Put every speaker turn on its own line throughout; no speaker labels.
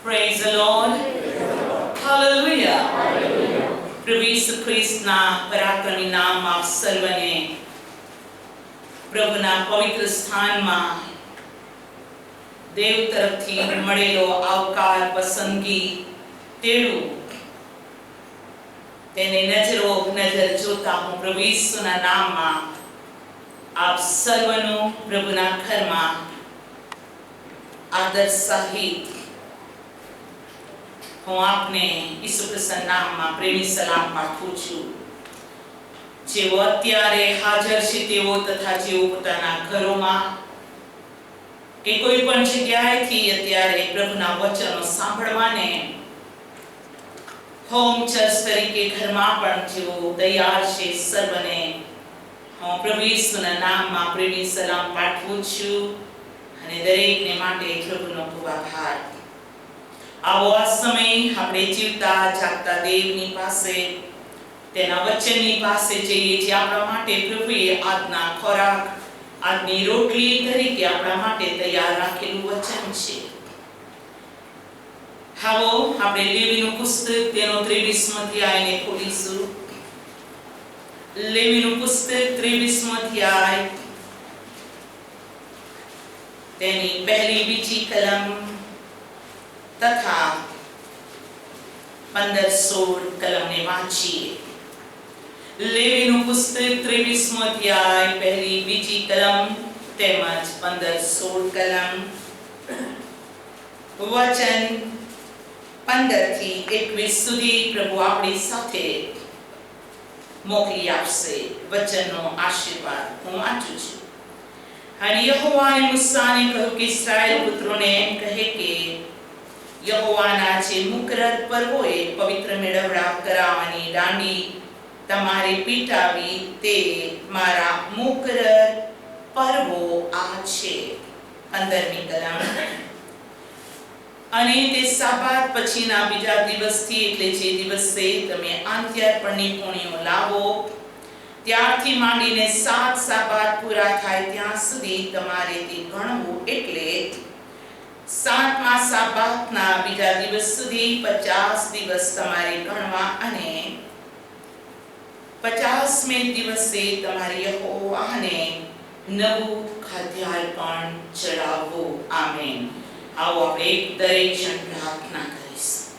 Praise the Lord. Hallelujah. પ્રભુ ઈસુ ખ્રિસ્તના પરાક્રમી નામ આપ સર્વને પ્રભુના પવિત્ર સ્થાનમાં દેવ તરફથી મળેલો આવકાર, પસંદગી, તેડું તેને નજરો નજર જોતા હું પ્રભુ ઈસુના નામમાં આપ સર્વનું પ્રભુના ઘરમાં આદર સહિત હું આપને ઈસુ ખ્રિસ્તના નામમાં પ્રેમી સલામ પાઠવું છું. જેઓ અત્યારે હાજર છે તેઓ તથા જેઓ પોતાના ઘરોમાં કે કોઈ પણ જગ્યાએથી અત્યારે પ્રભુના વચનો સાંભળવાને હોમ ચર્ચ તરીકે ઘરમાં પણ જેઓ તૈયાર છે સર્વને હું પ્રભુ ઈસુના નામમાં પ્રેમી સલામ પાઠવું છું અને દરેકને માટે પ્રભુનો ખૂબ આભાર. આવો આ સમય આપણે જીવતા જાગતા દેવની પાસે તેના વચનની પાસે જઈએ જે આપણા માટે પ્રભુએ આજના ખોરાક, આજની રોટલી તરીકે આપણા માટે તૈયાર રાખેલું વચન છે. આવો આપણે લેવીનું પુસ્તક તેનો 23મો અધ્યાયને ખોલીશું. લેવીનું પુસ્તક 23મો અધ્યાય તેની પહેલી બીજી કલમ તથા 15-16 કલમને વાંચીએ. લેવીનું પુસ્તક 23મો અધ્યાય પહેલી બીજી કલમ તેમજ 15-16 કલમ. વચન 15 થી 21 સુધી પ્રભુ આપણી સાથે મોકલી આપશે. વચનનો આશીર્વાદ હું વાંચું છું. અને યહોવાએ મૂસાને કહ્યું કે ઇસ્રાએલ પુત્રોને એમ કહે કે યહોવાના જે મુકરર પર્વોએ પવિત્ર મેળવડા કરાવવાની દાંડી તમારે પીટાવી તે મારા મુકરર પર્વો આ છે. 15મી કલમ. અને તે સાબાત પછીના બીજા દિવસથી એટલે જે દિવસે તમે આંત્યાર્પણની પૂણીઓ લાવો ત્યારથી માંડીને 7 સાબાત પૂરા થાય ત્યાં સુધી તમારે તે ગણવું. એટલે 7મા સાબાતના બીજા દિવસ સુધી 50 દિવસ તમારે ગણવા અને 50મે દિવસે તમારે યહોવાને નવું ખાદ્યાર્પણ ચડાવવું. આમેન. આવો આપણે દરેક જણ પ્રાર્થના કરીશું.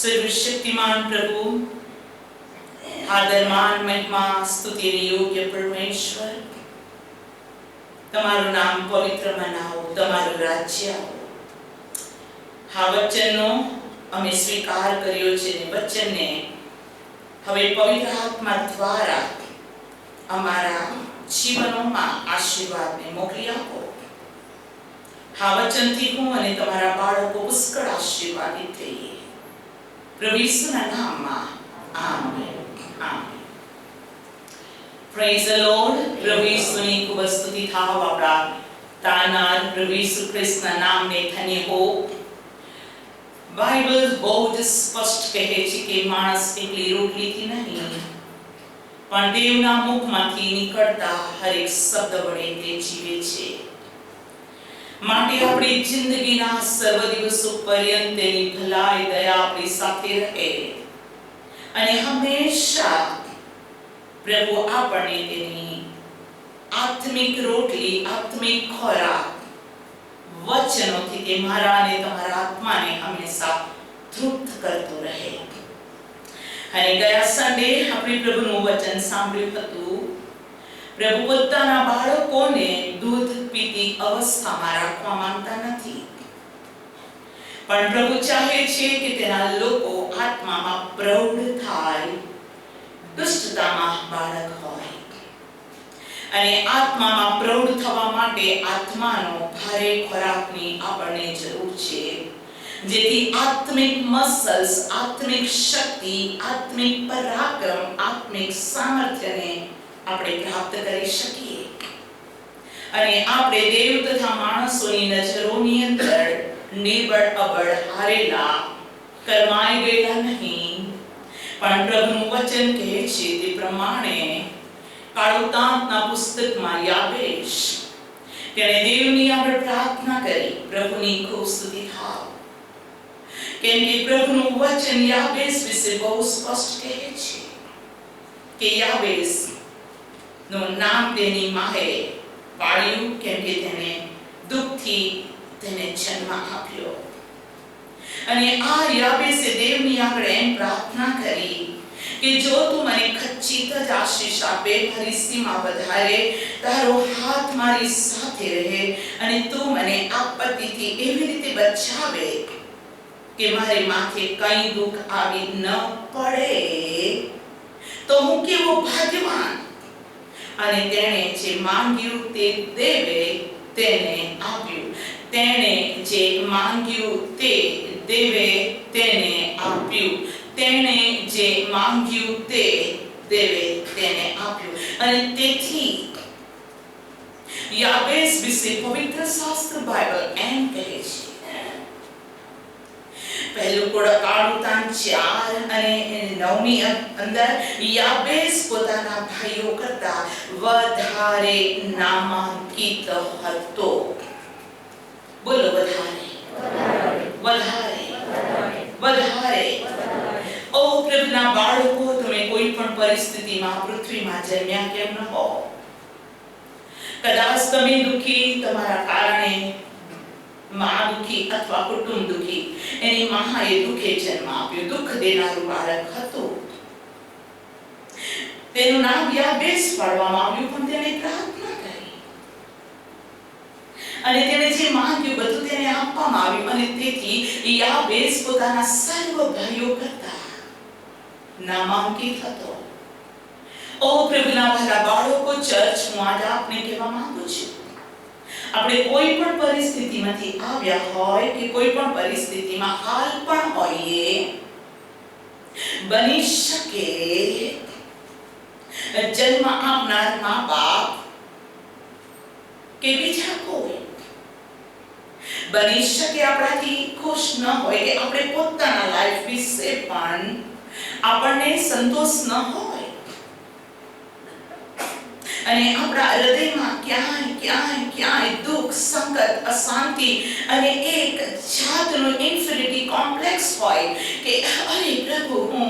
સર્વશક્તિમાન પ્રભુ, આદરમાન, મહિમા, સ્તુતિને યોગ્ય પરમેશ્વર, તમારું નામ પવિત્ર મનાવો, તમારું રાજ્ય આવો. આ વચનનો અમે સ્વીકાર કર્યો છે અને વચનને હવે પવિત્ર આત્મા દ્વારા અમારા જીવનોમાં આશીર્વાદને મોકલી આપો. આ વચનથી હું અને તમારા બાળકો પુષ્કળ આશીર્વાદિત થઈએ. પ્રભુ ઈસુના નામમાં amen. Amen. Praise the Lord. પ્રભુ ઈસુની ખૂબ સ્તુતિ થાવ. આપણા તાનાર પ્રભુ ઈસુ ખ્રિસ્તના નામને ધન્ય હો. બાઇબલ બહુ જ સ્પષ્ટ કહે છે કે માણસ એકલી રોટલીથી નહીં પણ દેવના મુખમાંથી નીકળતા હરેક શબ્દ વડે તે જીવે છે. માટે આપણી જિંદગીના સર્વ દિવસો પર્યંત તેની ભલાઈ દયા આપણી સાથે રહે અને હંમેશા પ્રભુ આપણને તેની આત્મિક રોટલી, આત્મિક ખોરાક વચનોથી તે મારા અને તમારા આત્માને હંમેશા તૃપ્ત કરતો રહે. અને ગયા સન્ડે આપણે પ્રભુનું વચન સાંભળ્યું હતું. પ્રભુ પોતાના બાળકોને દૂધ પીતી અવસ્થામાં રાખવા માંગતા નથી પણ પ્રભુ ચાહે છે કે તેના લોકો આત્મામાં પ્રૌઢ થાય, દુષ્ટતામાં બાળક હોય. અને આત્મામાં પ્રૌઢ થવા માટે આત્માનો ભારે ખોરાકની આપણને જરૂર છે જેથી આત્મિક મસલ્સ, આત્મિક શક્તિ, આત્મિક પરાક્રમ, આત્મિક સામર્થ્યને આપણે પ્રાપ્ત કરી શકીએ અને આપણે દેવ તથા માણસોની નજરોની અંદર નિર્બળ અબળ હારેલા કરમાઈ ગયેલા નહીં પણ પ્રભુનું વચન કહે છે તે પ્રમાણે કાળુતાંતના પુસ્તકમાં યાબેશ તેણે દેવની આગળ પ્રાર્થના કરી. પ્રભુની ખૂબ સ્તુતિ થાવ. કેમ કે પ્રભુનું વચન યાબેસ વિશે બહુ સ્પષ્ટ કહે છે કે યાબેસ નું નામ તેની માએ પાડ્યું કેમ કે તેને દુઃખથી તેને જન્મ આપ્યો. અને આ યાબેસે દેવની આગળ એમ પ્રાર્થના કરી કે જો તું મને ખચિત જ આશીષ આપે, મારી સીમા વધારે, તારો હાથ મારી સાથે રહે અને તું મને આપત્તિથી એવી રીતે બચાવે કે મારી માથે કઈ દુઃખ આવી ન પડે, તો હું કેવો ભાગ્યવાન. અને તેણે જે માંગ્યું તે દેવે તેને આપ્યું. તેણે જે માંગ્યું તે દેવે તેને આપ્યું. તેણે જે માંગ્યું તે દેવે તેને આપ્યું. અને તેથી યાબેસ વિશે પવિત્ર શાસ્ત્ર બાઇબલ એમ કહે છે, પહેલું કાળુતાન 4 અને 9ની અંદર યાબેસ પોતાના ભાઈઓ કરતા વધારે નામાંકિત હતો. બોલો વધારે, વધારે, વધારે. ઓ પ્રભુના બાળકો, તમે કોઈ પણ પરિસ્થિતિમાં પૃથ્વીમાં જન્મ્યા કેમ ન હો, કદાચ તમે દુઃખી તમારા કારણે, માં દુઃખી અથવા કુટુંબ દુઃખી, એની માએ દુઃખે જન્મ આપ્યો, દુઃખ દેનારું બાળક હતું. તેનું નામ યાબેસ પાડવામાં આવ્યું, પણ તેને પ્રાર્થના કરી અને તેને જે માંગ્યું બધું તેને આપવામાં આવ્યું. અને તેથી યાબેસ પોતાના સર્વ ભાઈઓ કરતા નામાંકિત હતો. ઓ પ્રભુના વહાલા બાળકો, ચર્ચ, હું આજે આપને કહેવા માંગુ છું, આપણે કોઈ પણ પરિસ્થિતિમાંથી આવ્યા હોય કે કોઈ પણ પરિસ્થિતિમાં હાલ પણ હોઈએ, બની શકે જન્મ આપનાર મા બાપ કે બીજા કોઈ, બની શકે આપણાથી ખુશ ન હોય કે આપણે પોતાના લાઈફ વિશે પણ આપણને સંતોષ ન હોય અને આપણા હૃદયમાં ક્યાંય દુઃખ, સંકટ, અશાંતિ અને એક જાતનું ઇન્ફિનિટી કોમ્પ્લેક્સ હોય કે અરે પ્રભુ, હું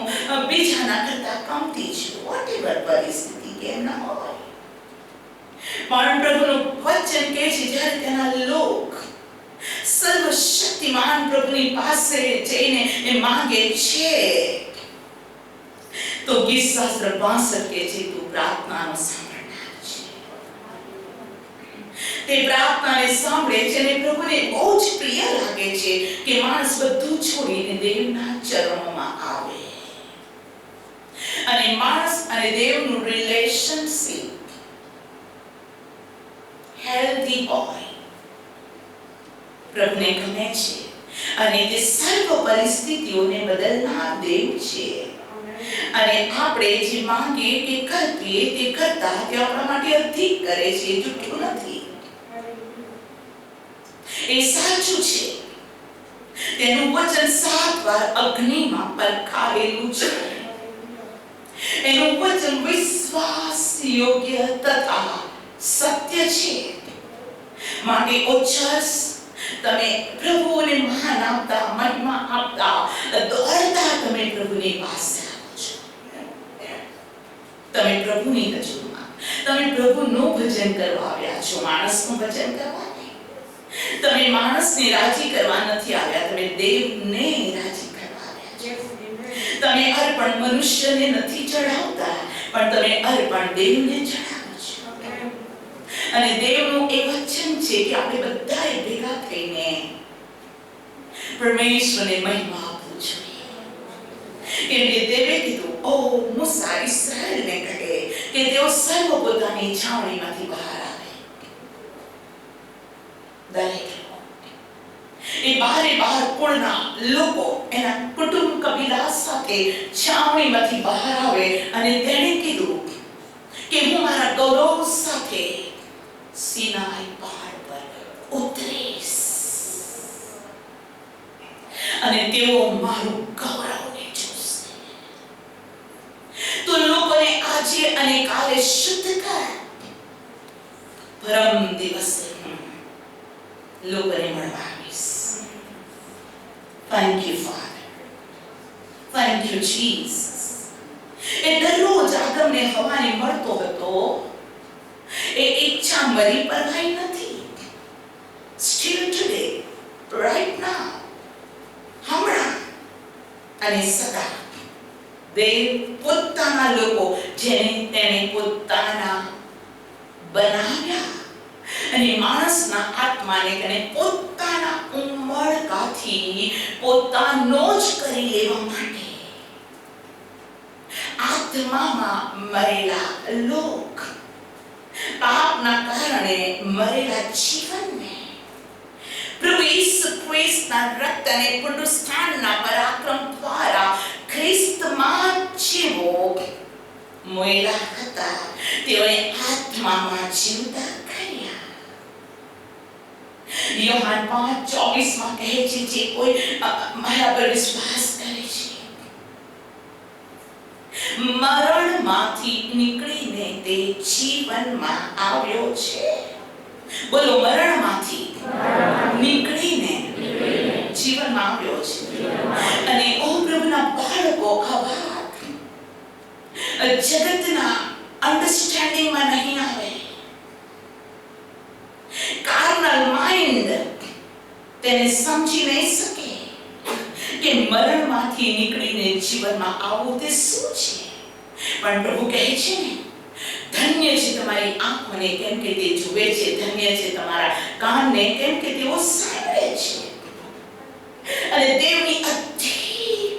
બીજાના કરતા કમતી છું, વોટેવર પરિસ્થિતિ કેમ ન હોય. પણ પ્રભુનું વચન કહે છે, જ્યારે તેના લોક સર્વશક્તિમાન પ્રભુની પાસે જઈને એ માંગે છે, તો ગીત શાસ્ત્ર 62 કહે છે, તું પ્રાર્થનાનો સાંભળનાર છે. તે પ્રાર્થનાને સાંભળે છે અને પ્રભુને બહુ જ પ્રિય લાગે છે કે માણસ બધું છોડીને દેવના ચરણોમાં આવે અને માણસ અને દેવનું રિલેશનશિપ હેલ્ધી હોય. પ્રભુને ગમે છે અને તે સર્વ પરિસ્થિતિઓને બદલનાર દેવ છે. અને આપણે જે માંગીએ કે કરીએ તે કરતા તે આપણા માટે અધિક કરે છે, જૂઠું નથી, એ સાચું છે. તેનું વચન 7 વાર અગ્નિમાં પરખાયેલું છે. એનું વચન વિશ્વાસ યોગ્ય તથા સત્ય છે. માટે ઓછસ તમે પ્રભુને માન આપતા, મહિમા આપતા, દોડતા તમે પ્રભુની પાસે આવો છો. તમે પ્રભુની હજુરમાં, તમે પ્રભુનું ભજન કરવા આવ્યા છો, માણસનું ભજન કરવા નહીં. તમે માણસને રાજી કરવા નથી આવ્યા, તમે દેવને રાજી કરવા આવ્યા છો. તમે અર્પણ મનુષ્યને નથી ચઢાવતા, પણ તમે અર્પણ દેવને ચઢાવો છો. અને દેવનું એ વચન છે કે આપણે બધાએ ભેગા થઈને પરમેશ્વરને મહિમા આપવું જોઈએ. કેમ કે દેવે કીધું, ઓ મૂસા ઇસ્રાએલને કહે કે તેઓ સર્વ પોતાની છાવણીમાંથી બહાર આવે. દરેક એ 12 કુળના લોકો એના કુટુંબ કબીલા સાથે છાવણીમાંથી બહાર આવે અને તેણે કીધું કે હું મારા ગૌરવ સાથે સિનાઈ પહાડ પર ઉતરીશ અને તેઓ મારું ગૌરવને જોશે. તો લોકોને આજે અને કાલે શુદ્ધ કર. પરમ દિવસે લોકોને મળવા આવીશ. Thank you, Father. Thank you, Jesus. એ દરરોજ આગમને હવાને મળતો હતો. એ ઈચ્છા મરી પરવાઈ નથી. Still today, right now, હમણાં અને સદા દેવ પોતાના લોકો જેને તેને પોતાના બનાવ્યા અને માણસના આત્માને તેને પોતાના ઉમળકાથી પોતાનો જ કરી લેવા માટે આત્મામાં મરેલા લોક પાપના કારણે મરેલા જીવનને પ્રભુ ઈસુ ખ્રિસ્તના રક્ત અને પુનરુત્થાનના પરાક્રમ દ્વારા ખ્રિસ્તમાં જેવો મોયેલા હતા તેઓએ આત્મામાં જીવતા કર્યા. યોહાન 5:24 કહે છે, જે કોઈ મારા પર વિશ્વાસ કરે છે મરણમાંથી નીકળીને તે જીવનમાં આવ્યો છે. બોલો, મરણમાંથી નીકળીને જીવનમાં આવ્યો છે. અને ઓ પ્રભુના બાળકો, આ વાત જગતના અન્ડરસ્ટેન્ડિંગમાં નહીં આવે. કાર્નલ માઇન્ડ તેને સમજી નહીં શકે કે મરણમાંથી નીકળીને જીવનમાં આવવું તે શું છે. પણ પ્રભુ કહે છે ને, ધન્ય છે તમારી આંખોને કેમ કે તે જુએ છે, ધન્ય છે તમારા કાનને કેમ કે તેઓ સાંભળે છે. અને દેવની અતિ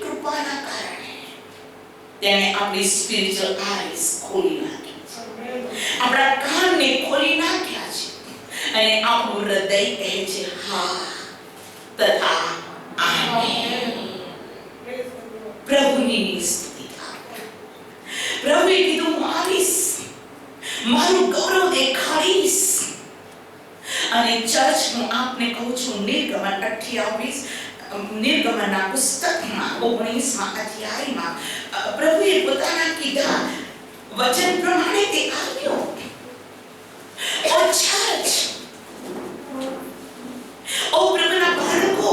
કૃપાના કારણે તેણે આપણી સ્પિરિચ્યુઅલ આઈઝ ખોલી નાખી છે, આપણા કાનને ખોલી નાખ્યા છે. અને આપણું હૃદય કહે છે હા તથા આમેન. પ્રભુની સ્તુતિ થાય. પ્રભુએ કીધું હું આવીશ, મારું ગૌરવ દેખાડીશ. અને ચર્ચ હું આપને કહું છું, નિર્ગમનના પુસ્તકમાં 19મા અધ્યાયમાં પ્રભુએ પોતાના કીધા વચન પ્રમાણે તે આવ્યો. ઓ ચર્ચ, ઓ પ્રભુના બાળકો,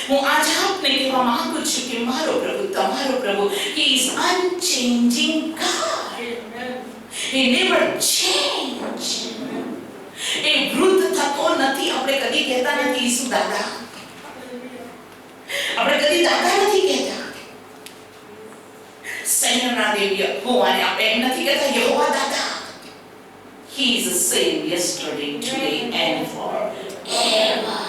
હું આજ આપને કહેવા માંગુ છું કે મારો પ્રભુ, તમારો પ્રભુ, he is unchanging God. He never change. એ વૃદ્ધ થતો નથી. આપણે કદી કહેતા નથી ઈસુ દાદા, આપણે કદી દાદા નથી કહેતા. સૈન્યના દેવ યહોવાને આપણે એમ નથી કહેતા યહોવા દાદા. He is the same yesterday, today and forever.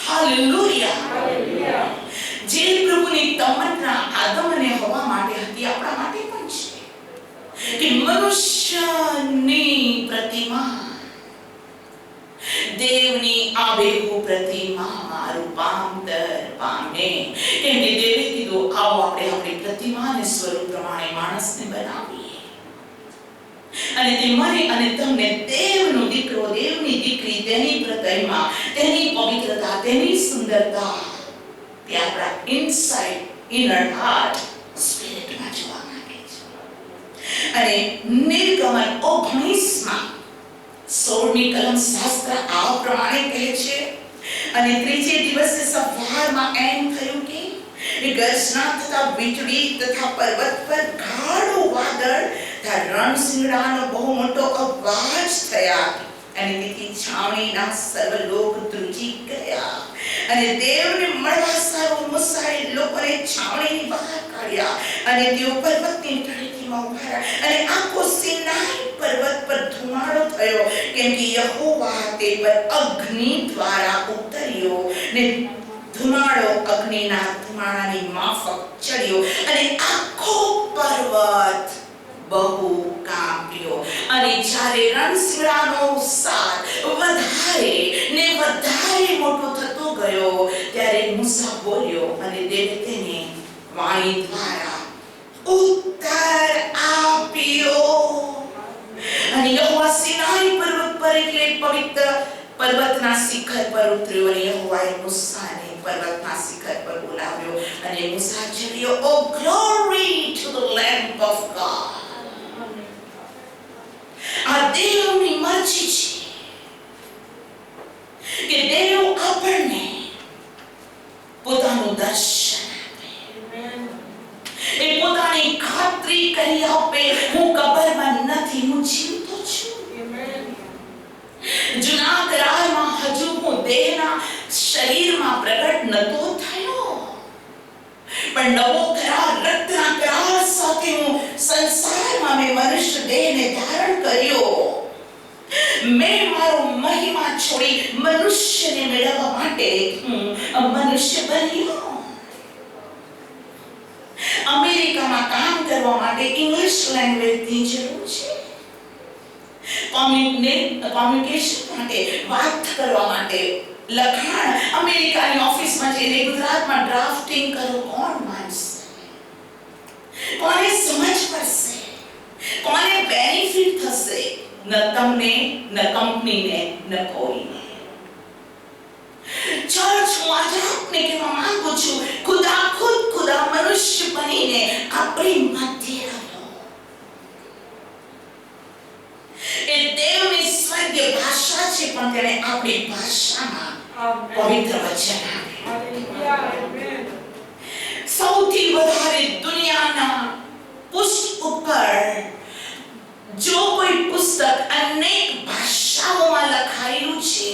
Hallelujah. જે પ્રભુની તમન્ના આદમ અને હવા માટે હતી, આપણા માટે પણ છે કે મનુષ્યની પ્રતિમા દેવની આબેહૂબ પ્રતિમામાં રૂપાંતર પામે. કેમ કે દેવે કીધું આવો આપણે આપણી પ્રતિમાને સ્વરૂપ પ્રમાણે માણસને બનાવીએ. અને તે મને અને તમને દેવનો દીકરો, દેવની દીકરી, તેની પ્રતિમા, તેની પવિત્રતા, તેની સુંદરતા તે આપણા ઇનસાઇડ, ઇનર હાર્ટ, સ્પિરિટમાં જોવા માંગે છે. અને નિર્ગમન 19માં 16મી કલમ શાસ્ત્ર આ પ્રમાણે કહે છે. અને ત્રીજે દિવસે સવારમાં એમ થયું કે ગર્જના તથા વીજળી તથા પર્વત પર ગાઢું વાદળ તથા રણશિંગડાનો બહુ મોટો અવાજ થયા. અને તેથી છાવણીના સર્વ લોક ધ્રુજી ગયા. અને દેવને મળવા સારો મુસાફિર લોકોને છાવણીની બહાર કાઢ્યા. અને તેઓ પર્વતની ઢળેટીમાં ઉભા રહ્યા. અને આખો સિનાઈ પર્વત પર ધુમાડો થયો, કેમ કે યહોવા તે પર અગ્નિ દ્વારા ઉતર્યો ને ધુમાડો અગ્નિના ધુમાડાની માફક ચડ્યો. અને આખો પર્વત બહુ કાપ્યો. અને જ્યારે રણશિંગડાનો સાર વધારે ને વધારે મોટો થતો ગયો, ત્યારે મૂસા બોલ્યો અને દેવે તેને વાણી દ્વારા ઉત્તર આપ્યો. અને યહોવા સિનાઈ પર્વત પર એટલે પવિત્ર પર્વતના શિખર પર ઉતર્યો. અને યહોવાએ મૂસાને પર્વતના શિખર પર બોલાવ્યો. અને મૂસા ચડ્યો. O glory to the lamb of God. આ દેવની મરજી છે. કે દેવ આપણને પોતાનું દર્શન આપે, એ પોતાની ખાતરી કરી આપે, હું કબરમાં નથી, હું જીવતો છું. જૂના કરારમાં હજુ હું દેહના શરીરમાં પ્રગટ નતો થયો, પણ નવો કરાર રક્તના કરાર સાથે હું સંસારમાં મેં મનુષ્ય દેહને ધારણ કર્યો. મેં મારો મહિમા છોડી મનુષ્યને મેળવવા માટે હું મનુષ્ય બન્યો. અમેરિકામાં કામ કરવા માટે ઇંગ્લિશ લેંગ્વેજની જરૂર છે. કોમ્યુનિકેશન માટે, વાત કરવા માટે, લખાણ અમેરિકાની ઓફિસમાં જઈને ગુજરાતમાં ડ્રાફ્ટિંગ કરો, કોણ માનશે? કોને સમજ પડશે? કોને બેનિફિટ થશે? ન તમને, ન કંપનીને, ન કોઈને. ચર્ચ, હું આજે આપને કહેવા માંગુ છું, ખુદા મનુષ્ય બનીને આપણી મધ્ય રહ્યો. એ દેવની સ્વર્ગીય ભાષા છે, પણ તેણે આપણી ભાષામાં પવિત્ર વચન આપ્યું. સૌથી વધારે દુનિયાના પુષ્પ ઉપર જો કોઈ પુસ્તક અનેક ભાષાઓમાં લખાયેલું છે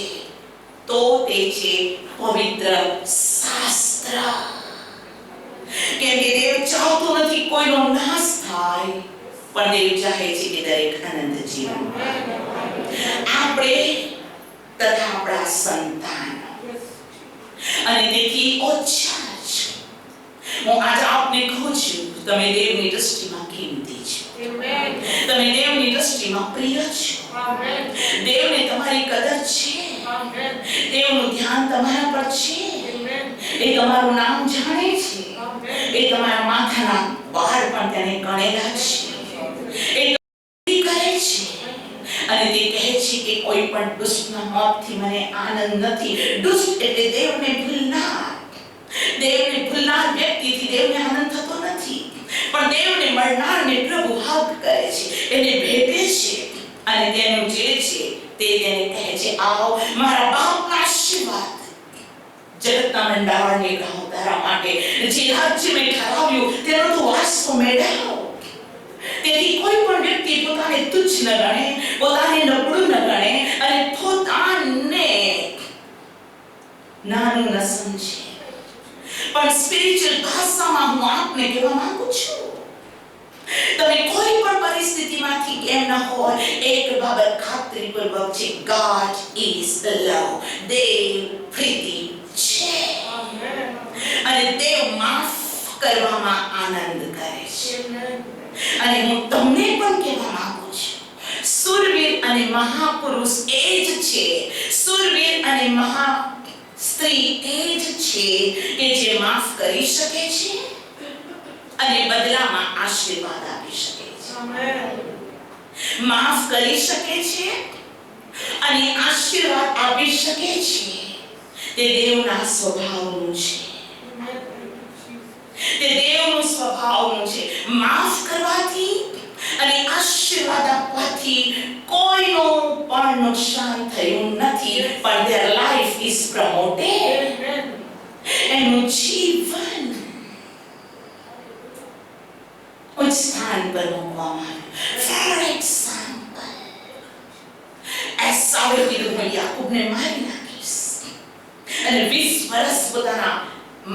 તો તે છે પવિત્ર શાસ્ત્ર. કેમ કે દેવ ચાહતો નથી કોઈનો નાશ થાય, પણ દેવ ચાહે છે કે દરેક અનંત જીવન આપણે તથા આપણા સંતાનો. અને તેથી ઓછા હું આજે આપને કહું છું, તમે દેવની દ્રષ્ટિમાં કિંમતી છો, તમે દેવની દ્રષ્ટિમાં પ્રિય છો, દેવને તમારી કદર છે, દેવનું ધ્યાન તમારા પર છે, એ તમારું નામ જાણે છે, એ તમારા માથાના વાળ પણ તેને ગણેલા છે, એ કરે છે. અને તે કહે છે કે કોઈ પણ દુષ્ટના મોતથી મને આનંદ નથી. દુષ્ટ એટલે દેવને ભૂલનાર. દેવને ભૂલનાર વ્યક્તિથી દેવને આનંદ થતો નથી, પણ દેવને મળનારને પ્રભુ હક કરે છે, એને ભેટે છે, અને તેનું જે છે તે તેને કહે છે, આવો મારા બાપના આશીર્વાદ. જગતના મંડાવળને કહો તારા માટે જે રાજ્ય મેં ઠરાવ્યું તેનો તો વારસો મેળવ્યો. તેથી કોઈ પણ વ્યક્તિ પોતાને તુચ્છ ન ગણે, પોતાને નબળું ન ગણે, અને પોતાને નાનું ન સમજે. પણ સ્પિરિચ્યુઅલ ભાષામાં હું આપને કહેવા માંગુ છું, તમે કોઈ પણ પરિસ્થિતિમાંથી કેમ ન હોય, એક બાબત ખાતરીપૂર્વક છે, God is love. દેવ પ્રીતિ છે, અને દેવ માફ કરવામાં આનંદ કરે છે. અને હું તમને પણ કહેવા માંગુ છું, સુરવીર અને મહાપુરુષ એ જ છે, સુરવીર અને મહા સ્ત્રી એ જ છે કે જે માફ કરી શકે છે અને બદલામાં આશીર્વાદ આપી શકે છે. માફ કરી શકે છે અને આશીર્વાદ આપી શકે છે. તે દેવના સ્વભાવનું છે, તે દેવનું સ્વભાવનું છે. માફ કરવાથી અને આશીર્વાદ આપવાથી કોઈનું પણ નુકસાન થયું નથી, પણ their life is promoted. એનું જીવન ઉચ્ચ સ્થાન પર મૂકવામાં આવ્યું. For example, એસાવે કીધું, હું યાકૂબને મારી નાખીશ, અને 20 વર્ષ પોતાના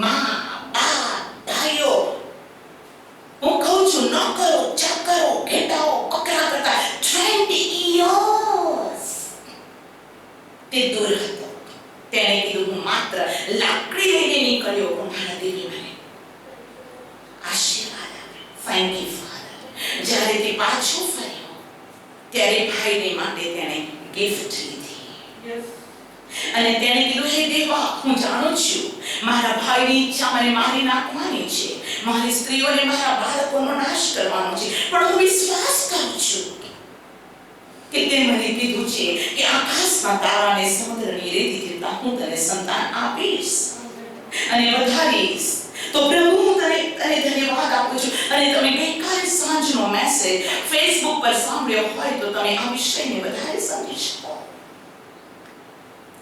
મા, બાપ, ભાઈઓ, હું કહું છું ન કરો, ચાકરો, ઘેટાઓ, કકરા કરતા 20 years તે દૂર હતો. તેણે કીધું, હું માત્ર લાકડી લઈને નીકળ્યો, પણ મારા દેવી મને આશીર્વાદ આપ્યો. Thank you father. જ્યારે તે પાછો ફર્યો ત્યારે ભાઈને માટે તેણે ગિફ્ટ લીધી, અને તેણે કીધું, હે દેવા, હું જાણું છું મારા ભાઈની ઈચ્છા મને મારી નાખવાની છે, મારી સ્ત્રીઓને, મારા બાળકોનો નાશ કરવાનો છે, પણ હું વિશ્વાસ કરું છું કે તે મને કીધું છે કે આકાશના તારાને સમુદ્રની રેતી જેટલા હું તને સંતાન આપીશ અને વધારીશ. તો પ્રભુ, હું તને ધન્યવાદ આપું છું. અને તમે ગઈકાલે સાંજનો મેસેજ ફેસબુક પર સાંભળ્યો હોય તો તમે આ વિષયને વધારે સમજી શકો.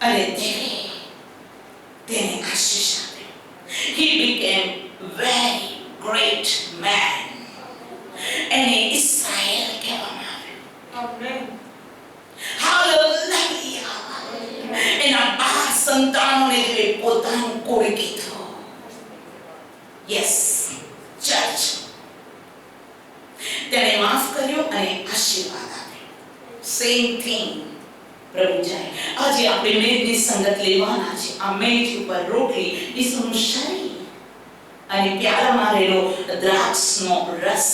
અને તેને આશીષ આપ્યો. He became very great man. એને ઇસ્રાએલ કહેવામાં આવ્યો. હાલેલુયા. એના 12 સંતાનોને તે પોતાનું કુળ કીધું. Yes, church. તેને માફ કર્યો અને આશીર્વાદ આપ્યો. સેમ થિંગ પ્રભુ જાય. આજે આપણે મેજની સંગત લેવાના છે. આ મેજ ઉપર રોટલી ઈસુનું શરીર અને પ્યાલામાં રહેલો દ્રાક્ષનો રસ.